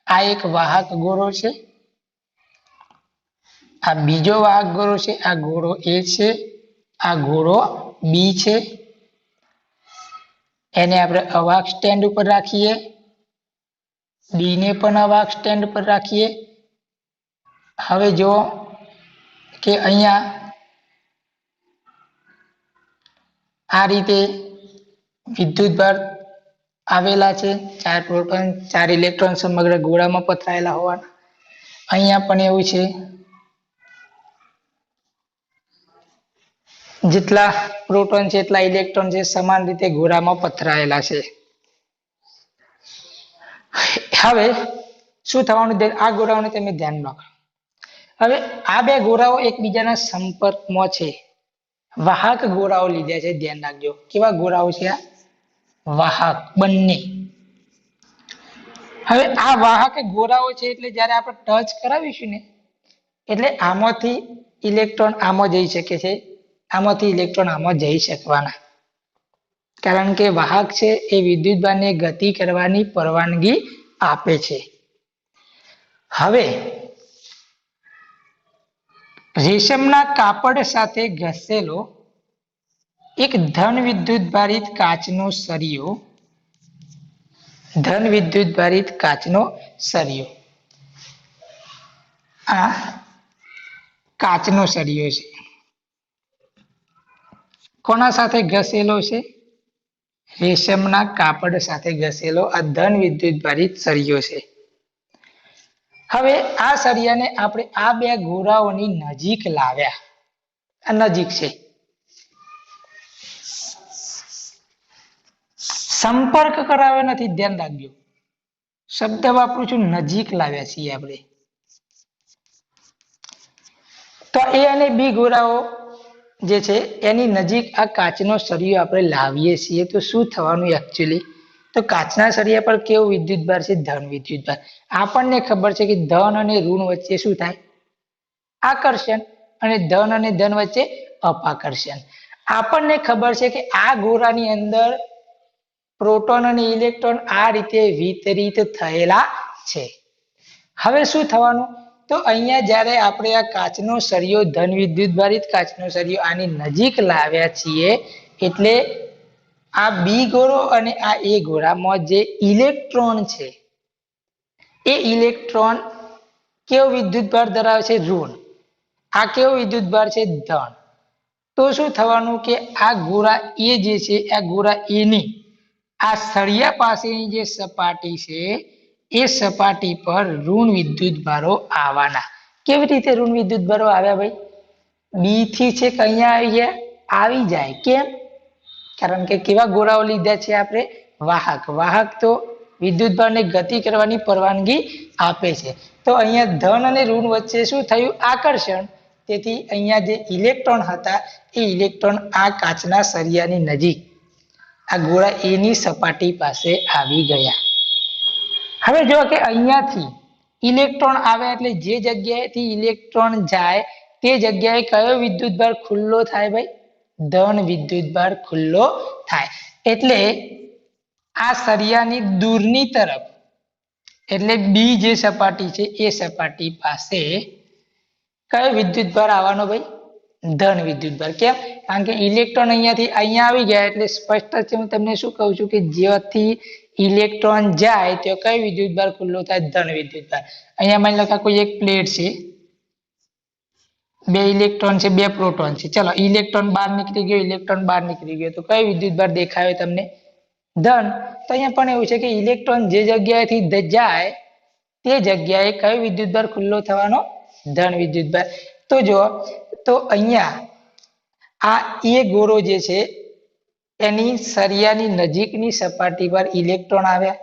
Speaker 1: આ એક વાહક ગોળો છે, આ બીજો વાહક ગોળો છે. આ ગોળો A છે, આ ગોળો B છે. એને આપણે અવાહક સ્ટેન્ડ ઉપર રાખીએ, D ને પણ અવાહક સ્ટેન્ડ પર રાખીએ. હવે જો કે અહીંયા આ રીતે વિદ્યુતભાર આવેલા છે. 4 પ્રોટોન 4 ઇલેક્ટ્રોન સમગ્ર ગોળામાં પથરાયેલા હોવાના. અહીંયા પણ એવું છે. જેટલા પ્રોટોન છે એટલા ઇલેક્ટ્રોન છે સમાન રીતે ગોળામાં પથરાયેલા છે. હવે શું થવાનું? આ ગોળાઓને તમે ધ્યાન રાખો. હવે આ બે ગોળાઓ એકબીજાના સંપર્કમાં છે. વાહક ગોળાઓ લીધા છે, ધ્યાન રાખજો. કેવા ગોળાઓ છે? આ વાહક બંને. હવે આ વાહક ગોળાઓ છે એટલે જ્યારે આપણે ટચ કરાવીશું ને એટલે આમાંથી ઇલેક્ટ્રોન આમાં જઈ શકે છે, આમાંથી ઇલેક્ટ્રોન આમાં જઈ શકવાના. કારણ કે વાહક છે એ વિદ્યુતભારને ગતિ કરવાની પરવાનગી આપે છે. હવે રેશમના કાપડ સાથે ઘસેલો એક ધન વિદ્યુતભારિત કાચનો સળિયો, આ કાચનો સળિયો છે. કોના સાથે ઘસેલો છે? રેશમના કાપડ સાથે ઘસેલો આ ધન વિદ્યુતભારિત સળિયો છે. હવે આ સળિયાને આપણે આ બે ગોળાઓની નજીક લાવ્યા. આ નજીક છે. સંપર્ક કરાવ્યો નથી, ધ્યાન રાખજો. શબ્દ વાપરું છું, નજીક લાવ્યા છીએ આપણે. તો એ અને બી ગોળાઓ જે છે એની નજીક આ કાચનો સળિયો આપણે લાવીએ છીએ તો શું થવાનું એકચ્યુઅલી? તો કાચના સળિયા પર કેવું વિદ્યુતભાર છે? ધન વિદ્યુતભાર. આપણને ખબર છે કે ધન અને ઋણ વચ્ચે શું થાય? આકર્ષણ. અને ધન અને ધન વચ્ચે અપાકર્ષણ. આપણને ખબર છે કે આ ગોળાની અંદર પ્રોટોન અને ઇલેક્ટ્રોન આ રીતે વિતરિત થયેલા છે. હવે શું થવાનું? તો અહીંયા જ્યારે આપણે આ કાચનો સળિયો ધન વિદ્યુતભારિત કાચનો સળિયો આની નજીક લાવ્યા છીએ એટલે આ બી ગોળો અને આ એ ગોળામાં જે ઇલેક્ટ્રોન છે એ ઇલેક્ટ્રોન કેવો વિદ્યુતભાર ધરાવે છે? ઋણ. આ કેવો વિદ્યુતભાર છે? ધન. તો શું થવાનું કે આ ગોળા એ જે છે આ ગોળા એની આ સળિયા પાસેની જે સપાટી છે એ સપાટી પર ઋણ વિદ્યુતભારો આવવાના. કેવી રીતે ઋણ વિદ્યુતભારો આવ્યા ભાઈ? બી થી છે કે અહીંયા આવી ગયા? આવી જાય. કેમ? કારણ કે કેવા ગોળાઓ લીધા છે આપણે? વાહક. વાહક તો વિદ્યુતભારને ગતિ કરવાની પરવાનગી આપે છે. તો અહીંયા ધન અને ઋણ વચ્ચે શું થયું? આકર્ષણ. તેથી અહીંયા જે ઇલેક્ટ્રોન હતા એ ઇલેક્ટ્રોન આ કાચના સળિયાની નજીક આ ગોળા એની સપાટી પાસે આવી ગયા. હવે જો કે અહીંયાથી ઇલેક્ટ્રોન આવે એટલે જે જગ્યાએથી ઇલેક્ટ્રોન જાય તે જગ્યાએ કયો વિદ્યુતભાર ખુલ્લો થાય ભાઈ? ધન વિદ્યુતભાર ખુલ્લો થાય. એટલે આ સળિયાની દૂરની તરફ એટલે બી જે સપાટી છે એ સપાટી પાસે કયો વિદ્યુતભાર આવવાનો ભાઈ? ધન વિદ્યુતભાર. કેમ? કારણ કે ઇલેક્ટ્રોન અહીંયાથી અહીંયા આવી ગયા એટલે સ્પષ્ટ છે. હું તમને શું કહું છું કે જ્યાંથી ઇલેક્ટ્રોન જાય તો કયો વિદ્યુતભાર ખુલ્લો થાય? ધન વિદ્યુતભાર. અહીંયા માની લો કે કોઈ એક પ્લેટ છે, બે ઇલેક્ટ્રોન છે, બે પ્રોટોન છે. ચલો ઇલેક્ટ્રોન બહાર નીકળી ગયો, ઇલેક્ટ્રોન બહાર નીકળી ગયો તો કયો વિદ્યુતભાર દેખાયો તમને? ધન. તો અહીંયા પણ એવું છે કે ઇલેક્ટ્રોન જે જગ્યાએથી જાય તે જગ્યાએ કયો વિદ્યુતભાર ખુલ્લો થવાનો? ધન વિદ્યુતભાર. તો જો તો અહીંયા આ એ ગોળો જે છે એની સળિયાની નજીકની સપાટી પર ઇલેક્ટ્રોન આવ્યા.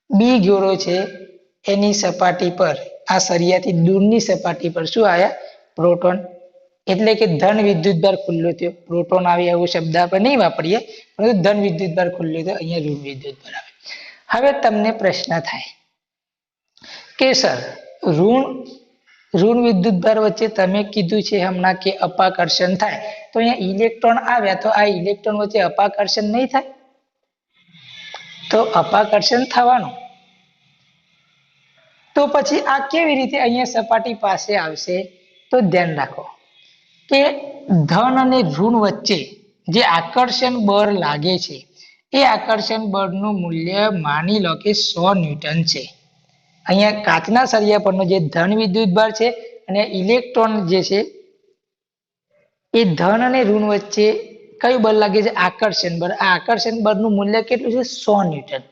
Speaker 1: બી ગોળો છે એની સપાટી પર આ સળિયાથી દૂરની સપાટી પર શું આવ્યા? પ્રોટોન. એટલે કે ધન વિદ્યુતભાર ખુલ્લો થયો. પ્રોટોન આવે એવો શબ્દ આપણે નહીં વાપરીએ, પરંતુ ધન વિદ્યુતભાર ખુલ્લો થયો. અહીંયા ઋણ વિદ્યુતભાર આવે. હવે તમને પ્રશ્ન થાય કે સર ઋણ વિદ્યુતભાર વચ્ચે તમે કીધું છે હમણાં કે અપાકર્ષણ થાય, તો અહીંયા ઇલેક્ટ્રોન આવ્યા તો આ ઇલેક્ટ્રોન વચ્ચે અપાકર્ષણ નહીં થાય? તો અપાકર્ષણ થવાનું. તો પછી આ કેવી રીતે અહીંયા સપાટી પાસે આવશે? તો ધ્યાન રાખો કે ધન અને ઋણ વચ્ચે જે આકર્ષણ બળ લાગે છે એ આકર્ષણ બળનું મૂલ્ય માની લો કે 100 ન્યૂટન છે. અહીંયા કાચના સળિયા પરનો જે ધન વિદ્યુતભાર છે અને ઇલેક્ટ્રોન જે છે એ ધન અને ઋણ વચ્ચે કયું બળ લાગે છે? આકર્ષણ બળ. આ આકર્ષણ બળનું મૂલ્ય કેટલું છે? 100 ન્યૂટન.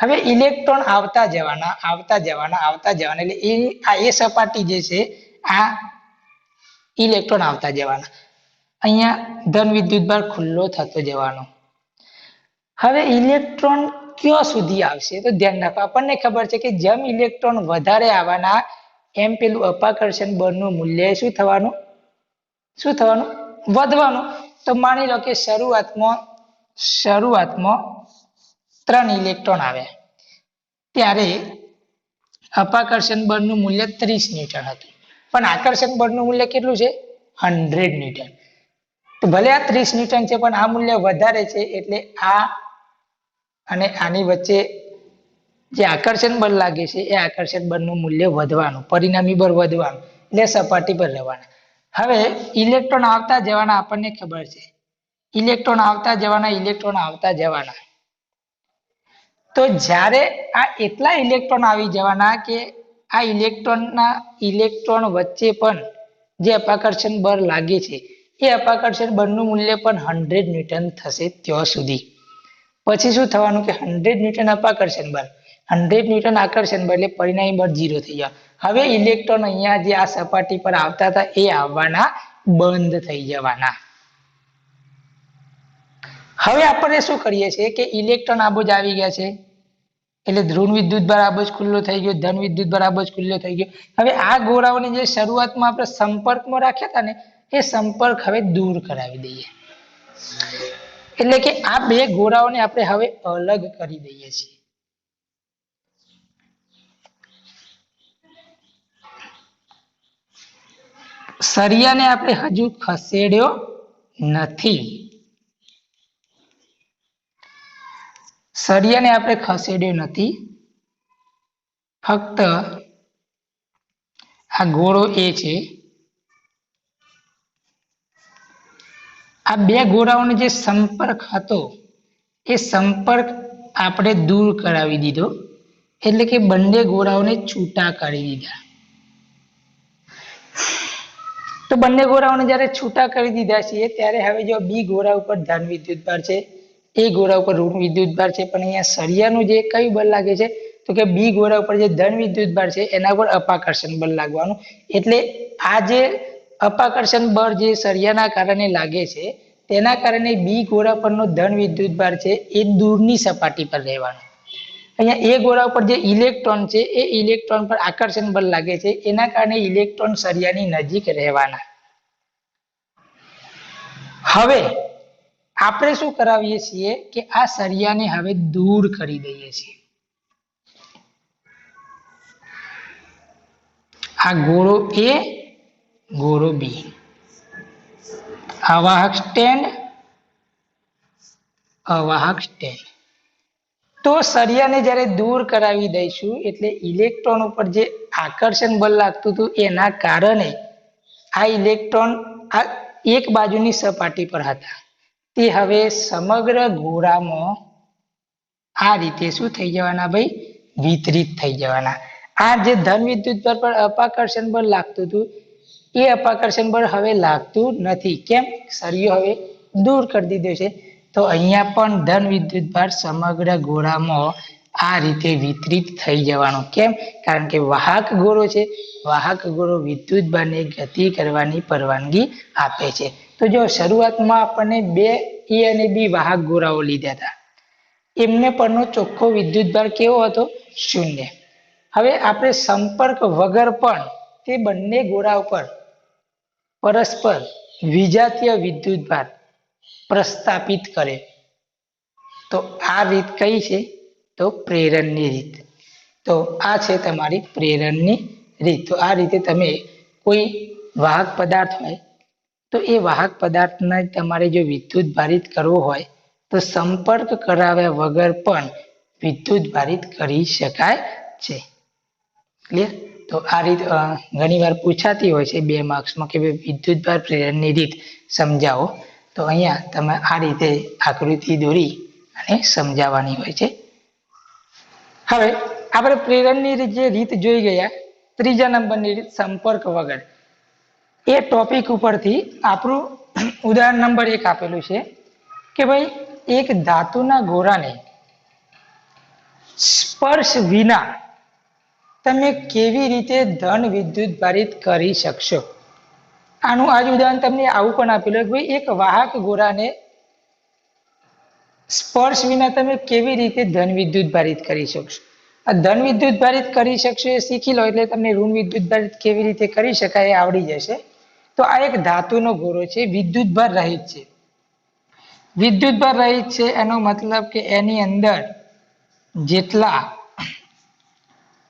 Speaker 1: હવે ઇલેક્ટ્રોન આવતા જવાના એટલે એ સપાટી જે છે આ ઇલેક્ટ્રોન આવતા જવાના. અહીંયા ધન વિદ્યુતભાર ખુલ્લો થતો જવાનો. હવે ઇલેક્ટ્રોન ક્યાં સુધી આવશે? તો ધ્યાન રાખો. આપણને ખબર છે કે જેમ ઇલેક્ટ્રોન વધારે આવવાના એમ પેલું અપાકર્ષણ બળનું મૂલ્ય શું થવાનું? વધવાનું. તો માની લો કે શરૂઆતમાં 3 ઇલેક્ટ્રોન આવ્યા ત્યારે અપાકર્ષણ બળનું મૂલ્ય 30 ન્યૂટન હતું, પણ આકર્ષણ બળનું મૂલ્ય કેટલું છે? 100 ન્યૂટન. તો ભલે આ 30 ન્યૂટન છે પણ આ મૂલ્ય વધારે છે એટલે આ અને આની વચ્ચે જે આકર્ષણ બળ લાગે છે એ આકર્ષણ બળનું મૂલ્ય વધવાનું, પરિણામી બળ વધવાનું, એટલે સપાટી પર રહેવાના. હવે ઇલેક્ટ્રોન આવતા જવાના આપણને ખબર છે. ઇલેક્ટ્રોન આવતા જવાના. તો જ્યારે આ એટલા ઇલેક્ટ્રોન આવી જવાના કે આ ઇલેક્ટ્રોન વચ્ચે પણ જે અપાકર્ષણ બળ લાગે છે એ અપાકર્ષણ બળનું મૂલ્ય પણ 100 ન્યૂટન થશે ત્યાં સુધી. પછી શું થવાનું કે 100 ન્યૂટન અપાકર્ષણ બળ, 100 ન્યૂટન આકર્ષણ બળ એટલે પરિણામી બળ 0 થઈ જાય. હવે ઇલેક્ટ્રોન અહીંયા જે આ સપાટી પર આવતા હતા એ આવવાના બંધ થઈ જવાના. હવે આપણે શું કરીએ છીએ કે ઇલેક્ટ્રોન આબોજ આવી ગયા છે એટલે ઋણ વિદ્યુત ભાર આબોજ ખુલ્લો થઈ ગયો, ધન વિદ્યુત ભાર આબોજ ખુલ્લો થઈ ગયો. હવે આ ગોળાઓને જે શરૂઆતમાં આપણે સંપર્કમાં રાખ્યા હતા ને એ સંપર્ક હવે દૂર કરાવી દઈએ. એટલે કે આ બે ગોળાઓને આપણે હવે અલગ કરી દઈએ છીએ. સળિયાને આપણે હજુ ખસેડ્યો નથી. સળિયાને આપણે ખસેડ્યો નથી, ફક્ત આ ગોળો એ છે. આ બે ગોળાઓનો જે સંપર્ક હતો એ સંપર્ક આપણે દૂર કરાવી દીધો, એટલે કે બંને ગોળાઓને છૂટા કરી દીધા. તો બંને ગોળાઓને જ્યારે છૂટા કરી દીધા છે ત્યારે હવે જો બી ગોળા ઉપર ધન વિદ્યુત ભાર છે, એ ગોળા ઉપર ઋણ વિદ્યુત ભાર છે, પણ અહીંયા સળિયાનું જે કયું બળ લાગે છે તો કે બી ગોળા ઉપર જે ધન વિદ્યુત ભાર છે એના પર અપાકર્ષણ બળ લાગવાનું. એટલે આ જે અપાકર્ષણ બળ જે સળિયાના કારણે લાગે છે તેના કારણે બી ગોળા પરનો ધન વિદ્યુત ભાર છે એ દૂરની સપાટી પર રહેવાનો. અહીંયા એ ગોળા ઉપર જે ઇલેક્ટ્રોન છે એ ઇલેક્ટ્રોન પર આકર્ષણ બળ લાગે છે, એના કારણે ઇલેક્ટ્રોન સળિયાની નજીક રહેવાના. હવે આપણે શું કરાવીએ છીએ કે આ સળિયાને હવે દૂર કરી દઈએ છીએ. આ ગોળો એ, ગોળો બી, અવાહક સ્ટેન્ડ, અવાહક સ્ટેન્ડ. તો સળિયાને જ્યારે દૂર કરાવી દઈશું એટલે ઇલેક્ટ્રોન ઉપર જે આકર્ષણ બળ લાગતું હતું એના કારણે આ ઇલેક્ટ્રોન આ એક બાજુની સપાટી પર હતા તે હવે સમગ્ર ગોળામાં આ રીતે શું થઈ જવાના ભાઈ, વિતરિત થઈ જવાના. આ જે ધન વિદ્યુત ભાર પર અપાકર્ષણ બળ લાગતું હતું એ અપાકર્ષણ બળ હવે લાગતું નથી. કેમ? સળિયો હવે દૂર કરી દીધો છે. તો અહીંયા પણ ધન વિદ્યુત ભાર સમગ્ર ગોળામાં આ રીતે વિતરિત થઈ જવાનો. કેમ? કારણ કે વાહક ગોળો છે, વાહક ગોળો વિદ્યુત ભારને ગતિ કરવાની પરવાનગી આપે છે. તો જો શરૂઆતમાં આપણને બે એ અને બી વાહક ગોળાઓ લીધા હતા, એમને પરનો ચોખ્ખો વિદ્યુત ભાર કેવો હતો? શૂન્ય. હવે આપણે સંપર્ક વગર પણ તે બંને ગોળા ઉપર પરસ્પર વિજાતીય વિદ્યુત ભાર પ્રસ્થાપિત કરે. તો આ રીત કઈ છે? તો પ્રેરણની રીત. તો આ છે તમારી પ્રેરણની રીત. તો આ રીતે તમે કોઈ વાહક પદાર્થ હોય તો એ વાહક પદાર્થને તમારે જો વિદ્યુત ભારિત કરવો હોય તો સંપર્ક કરાવ્યા વગર પણ વિદ્યુત ભારિત કરી શકાય છે. ક્લિયર? તો આ રીત ઘણીવાર પૂછાતી હોય છે 2 માર્ક્સમાં કે વિદ્યુત ભાર પ્રેરણની રીત સમજાવો. તો અહીંયા તમે આ રીતે આકૃતિ દોરી અને સમજાવવાની હોય છે. હવે આપણે પ્રેરણની જે રીત જોઈ ગયા, ત્રીજા નંબરની રીત સંપર્ક વગર. એ ટોપિક ઉપરથી આપણું ઉદાહરણ નંબર 1 આપેલું છે કે ભાઈ એક ધાતુના ગોળાને સ્પર્શ વિના તમે કેવી રીતે ધન વિદ્યુત ભારિત કરી શકશો. આનું આજ ઉદાહરણ તમને આવું પણ આપેલું કે ભાઈ એક વાહક ગોળાને સ્પર્શ વિના તમે કેવી રીતે ધન વિદ્યુત ભારિત કરી શકશો. આ ધન વિદ્યુત ભારિત કરી શકશો એ શીખી લો એટલે તમને ઋણ વિદ્યુત ભારિત કેવી રીતે કરી શકાય એ આવડી જશે. તો આ એક ધાતુનો ગોળો છે, વિદ્યુત ભાર રહિત છે. વિદ્યુત ભાર રહિત છે એનો મતલબ કે એની અંદર જેટલા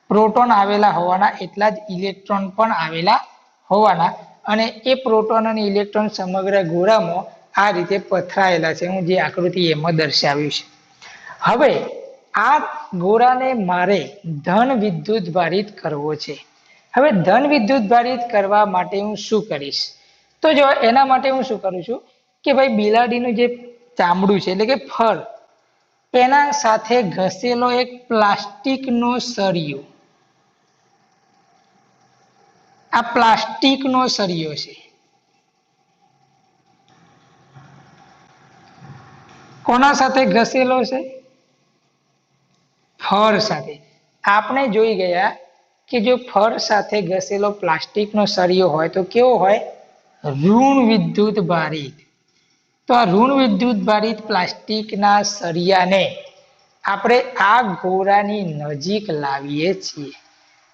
Speaker 1: પ્રોટોન આવેલા હોવાના એટલા જ ઇલેક્ટ્રોન પણ આવેલા હોવાના, અને એ પ્રોટોન અને ઇલેક્ટ્રોન સમગ્ર ગોળામાં આ રીતે પથરાયેલા છે. હું જે આકૃતિ એમાં દર્શાવ્યું છે. હવે આ ગોળાને મારે ધન વિદ્યુત ભારિત કરવો છે. હવે ધન વિદ્યુત ભારિત કરવા માટે હું શું કરીશ? તો જો એના માટે હું શું કરું છું કે ભાઈ બિલાડીનું જે ચામડું છે એટલે કે ફર, એના સાથે ઘસેલો એક પ્લાસ્ટિકનો સળિયો, આ પ્લાસ્ટિકનો સળિયો છે. કોના સાથે ઘસેલો છે? ફર સાથે. આપણે જોઈ ગયા કે જો ફર સાથે ઘસેલો પ્લાસ્ટિકનો સળિયો હોય તો કેવો હોય? ઋણ વિદ્યુત ભારિત. તો તો આ ઋણ વિદ્યુત ભારિત પ્લાસ્ટિકના સળિયાને આપણે આ ગોળાની નજીક લાવીએ છીએ.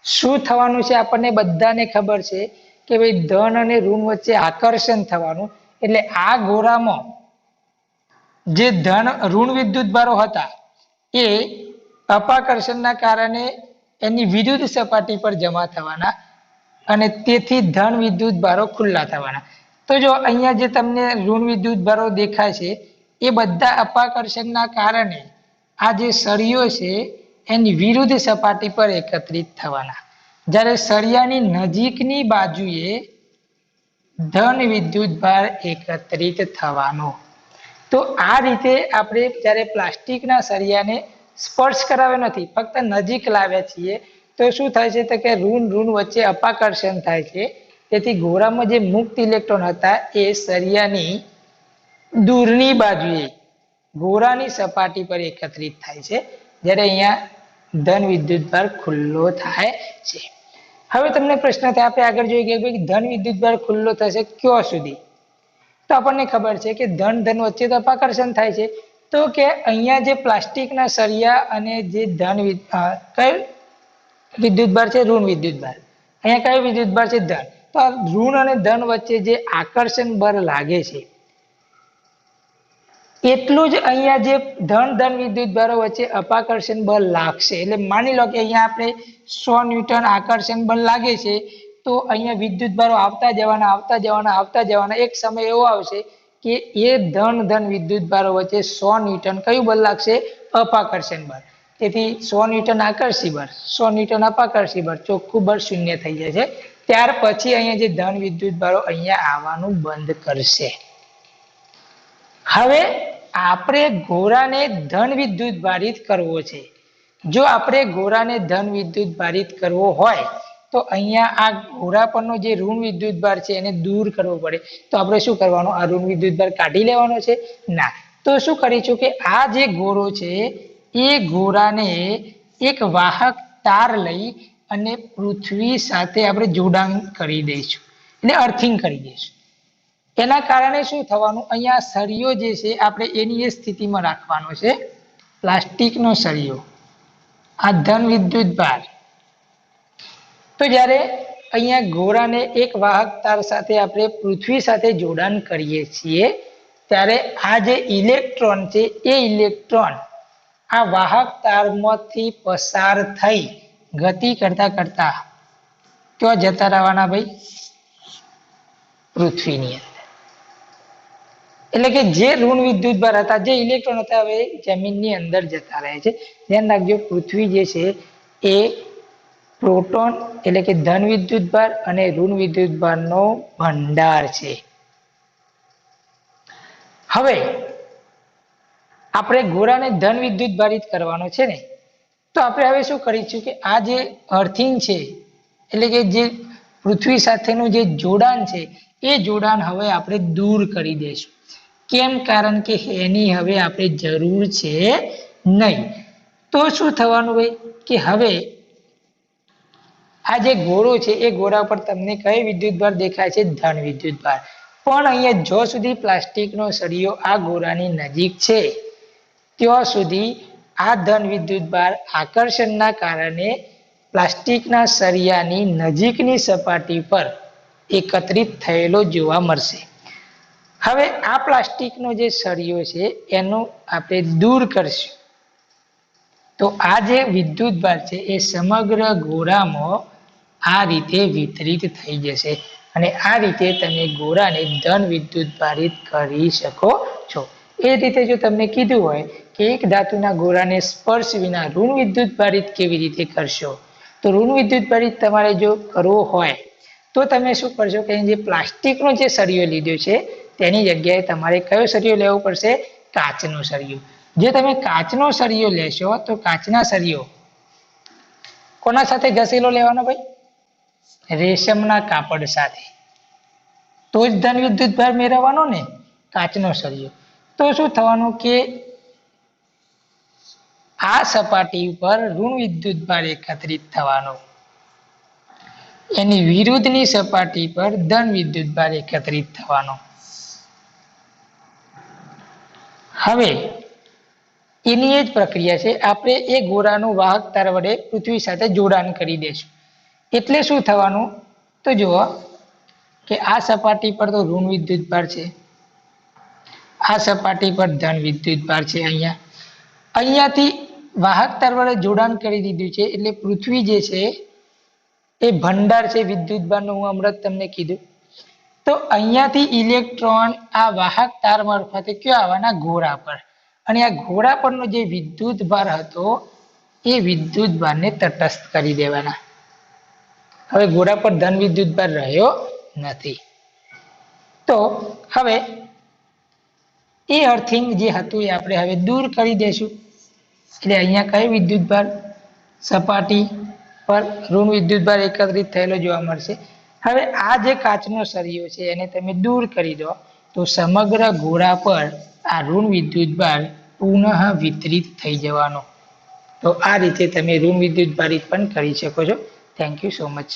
Speaker 1: શું થવાનું છે આપણને બધાને ખબર છે કે ભાઈ ધન અને ઋણ વચ્ચે આકર્ષણ થવાનું, એટલે આ ગોળામાં જે ઋણ વિદ્યુત ભારો હતા એ અપાકર્ષણના કારણે એની વિરુદ્ધ સપાટી પર જમા થવાના અને તેથી ધન વિદ્યુત ભારો ખુલ્લા થવાના. તો જો અહીંયા જે તમને ઋણ વિદ્યુત ભારો દેખાય છે એ બધા અપાકર્ષણના કારણે આ જે સળિયો છે એની વિરુદ્ધ સપાટી પર એકત્રિત થવાના, જ્યારે સળિયાની નજીકની બાજુએ ધન વિદ્યુત ભાર એકત્રિત થવાનો. તો આ રીતે આપણે જ્યારે પ્લાસ્ટિકના સળિયાને સ્પર્શ કરાવ્યો નથી, ફક્ત નજીક લાવ્યા છીએ, તો શું થાય છે તો કે ઋણ વચ્ચે અપાકર્ષણ થાય છે. તેથી ગોળામાં જે મુક્ત ઇલેક્ટ્રોન હતા એ સળિયાની દૂરની બાજુએ ગોળાની સપાટી પર એકત્રિત થાય છે, જ્યારે અહીંયા ધન વિદ્યુત ભાર ખુલ્લો થાય છે. હવે તમને પ્રશ્ન થાય, આપણે આગળ જોઈ ગયા કે ધન વિદ્યુત ભાર ખુલ્લો થશે ક્યાં સુધી? તો આપણને ખબર છે કે ધન વચ્ચે તો અપાકર્ષણ થાય છે, તો કે અહીંયા જે પ્લાસ્ટિકના સળિયા અને જે કયો વિદ્યુત ભાર છે? ઋણ વિદ્યુત ભાર. અહીંયા કયો વિદ્યુત ભાર છે? ધન. તો આ ઋણ અને ધન વચ્ચે જે આકર્ષણ બળ લાગે છે એટલું જ અહીંયા જે ધન વિદ્યુત ભારો વચ્ચે અપાકર્ષણ બળ લાગશે. એટલે માની લો કે અહીંયા આપણે 100 ન્યૂટન આકર્ષણ બળ લાગે છે, તો અહીંયા વિદ્યુત ભારો આવતા જવાના એક સમય એવો આવશે કે એ ધન વિદ્યુત ભારો વચ્ચે 100 ન્યૂટન કયું બળ લાગશે? અપાકર્ષણ બળ. તેથી 100 ન્યૂટન આકર્ષી બળ, 100 ન્યૂટન અપાકર્ષી બળ, ચોખ્ખું બળ શૂન્ય થઈ જાય છે. ત્યાર પછી અહીંયા જે ધન વિદ્યુત ભારો અહીંયા આવવાનું બંધ કરશે. હવે આપણે ગોળાને ધન વિદ્યુત ભારિત કરવો છે. જો આપણે ગોળાને ધન વિદ્યુત ભારિત કરવો હોય તો અહીંયા આ ગોળા પરનો જે ઋણ વિદ્યુત ભાર છે એને દૂર કરવો પડે. તો આપણે શું કરવાનું? આ ઋણ વિદ્યુત ભાર કાઢી લેવાનો છે? ના. તો શું કરીશું કે આ જે ગોળો છે એ ગોળાને એક વાહક તાર લઈ અને પૃથ્વી સાથે આપણે જોડાણ કરી દઈશું, એટલે અર્થિંગ કરી દઈશું. એના કારણે શું થવાનું? અહીંયા સળિયો જે છે આપણે એની એ સ્થિતિમાં રાખવાનો છે, પ્લાસ્ટિકનો સળિયો, આ ધન વિદ્યુત ભાર. તો જ્યારે અહીંયા ગોળાને એક વાહક તાર સાથે આપણે પૃથ્વી સાથે જોડાણ કરીએ છીએ ત્યારે આ જે ઇલેક્ટ્રોન છે એ ઇલેક્ટ્રોન આ વાહક તારમાંથી પસાર થઈ ગતિ કરતા ક્યાં જતા રહેવાના ભાઈ? પૃથ્વીની અંદર. એટલે કે જે ઋણ વિદ્યુત ભાર હતા, જે ઇલેક્ટ્રોન હતા, હવે જમીનની અંદર જતા રહે છે. ધ્યાન રાખજો, પૃથ્વી જે છે એ પ્રોટોન એટલે કે ધન વિદ્યુત ભાર અને ઋણ વિદ્યુત ભારનો ભંડાર છે. હવે આપણે ગોળાને ધન વિદ્યુત ભારિત કરવાનો છે ને, તો આપણે હવે શું કરીશું કે આ જે અર્થિંગ છે એટલે કે જે પૃથ્વી સાથેનું જે જોડાણ છે એ જોડાણ હવે આપણે દૂર કરી દઈશું. કેમ? કારણ કે એની હવે આપણે જરૂર છે નહીં. તો શું થવાનું ભાઈ કે હવે આ જે ગોળો છે એ ગોળા પર તમને કઈ વિદ્યુત ભાર દેખાય છે? ધન વિદ્યુત ભાર. પણ અહીંયા જો સુધી પ્લાસ્ટિકનો સળિયો આ ગોળાની નજીક છે ત્યાં સુધી આ ધન વિદ્યુત ભાર આકર્ષણના કારણે પ્લાસ્ટિકના સળિયાની નજીકની સપાટી પર એકત્રિત થયેલો જોવા મળશે. હવે આ પ્લાસ્ટિકનો જે સળિયો છે એનો આપણે દૂર કરશું તો આ જે વિદ્યુત ભાર છે એ સમગ્ર ગોળામાં આ રીતે વિતરિત થઈ જશે અને આ રીતે તમે ગોળાને ધન વિદ્યુત ભારિત કરી શકો છો. એ રીતે જો તમને કીધું હોય કે એક ધાતુના ગોળાને સ્પર્શ વિના ઋણ વિદ્યુત ભારિત કેવી રીતે કરશો, તો ઋણ વિદ્યુત ભારિત તમારે જો કરવો હોય તો તમે શું કરશો કે જે પ્લાસ્ટિકનો જે સળિયો લીધો છે તેની જગ્યાએ તમારે કયો સળિયો લેવો પડશે? કાચનો સળિયો. જો તમે કાચનો સળિયો લેશો તો કાચના સળિયો કોના સાથે ઘસેલો લેવાનો ભાઈ? રેશમના કાપડ સાથે. તો જ ધન વિદ્યુત ભાર મેળવવાનો ને, કાચનો સળિયો. તો શું થવાનું કે આ સપાટી ઉપર ઋણ વિદ્યુત ભાર એકત્રિત થવાનો, એની વિરુદ્ધની સપાટી પર ધન વિદ્યુત ભાર એકત્રિત થવાનો. હવે એની એ જ પ્રક્રિયા છે, આપણે એ ગોળાનું વાહક તાર વડે પૃથ્વી સાથે જોડાણ કરી દઈશું. એટલે શું થવાનું, તો જુઓ કે આ સપાટી પર તો ઋણ વિદ્યુત ભાર છે, આ સપાટી પર ધન વિદ્યુત ભાર છે. અહીંયાથી વાહક તાર વડે જોડાણ કરી દીધું છે, એટલે પૃથ્વી જે છે એ ભંડાર છે વિદ્યુત ભારનો, હું હમણાં જ તમને કીધું. તો અહીંયાથી ઇલેક્ટ્રોન આ વાહક તાર મારફતે ક્યાં આવવાના, ગોળા પર, અને આ ઘોડા પરનો જે વિદ્યુત ભાર હતો એ વિદ્યુત ભારને તટસ્થ કરી દેવાના. હવે ઘોડા પર ધન વિદ્યુત ભાર રહ્યો નથી. તો હવે એ અર્થિંગ જે હતું એ આપણે હવે દૂર કરી દઈશું. એટલે અહીંયા કઈ વિદ્યુત ભાર, સપાટી પર ઋણ વિદ્યુત ભાર એકત્રિત થયેલો જોવા મળશે. હવે આ જે કાચનો સળિયો છે એને તમે દૂર કરી દો તો સમગ્ર ઘોડા પર આ ઋણ વિદ્યુત ભાર પુનઃ વિતરિત થઈ જવાનો. તો આ રીતે તમે ઋણ વિદ્યુત ભારિત પણ કરી શકો છો. Thank you so much.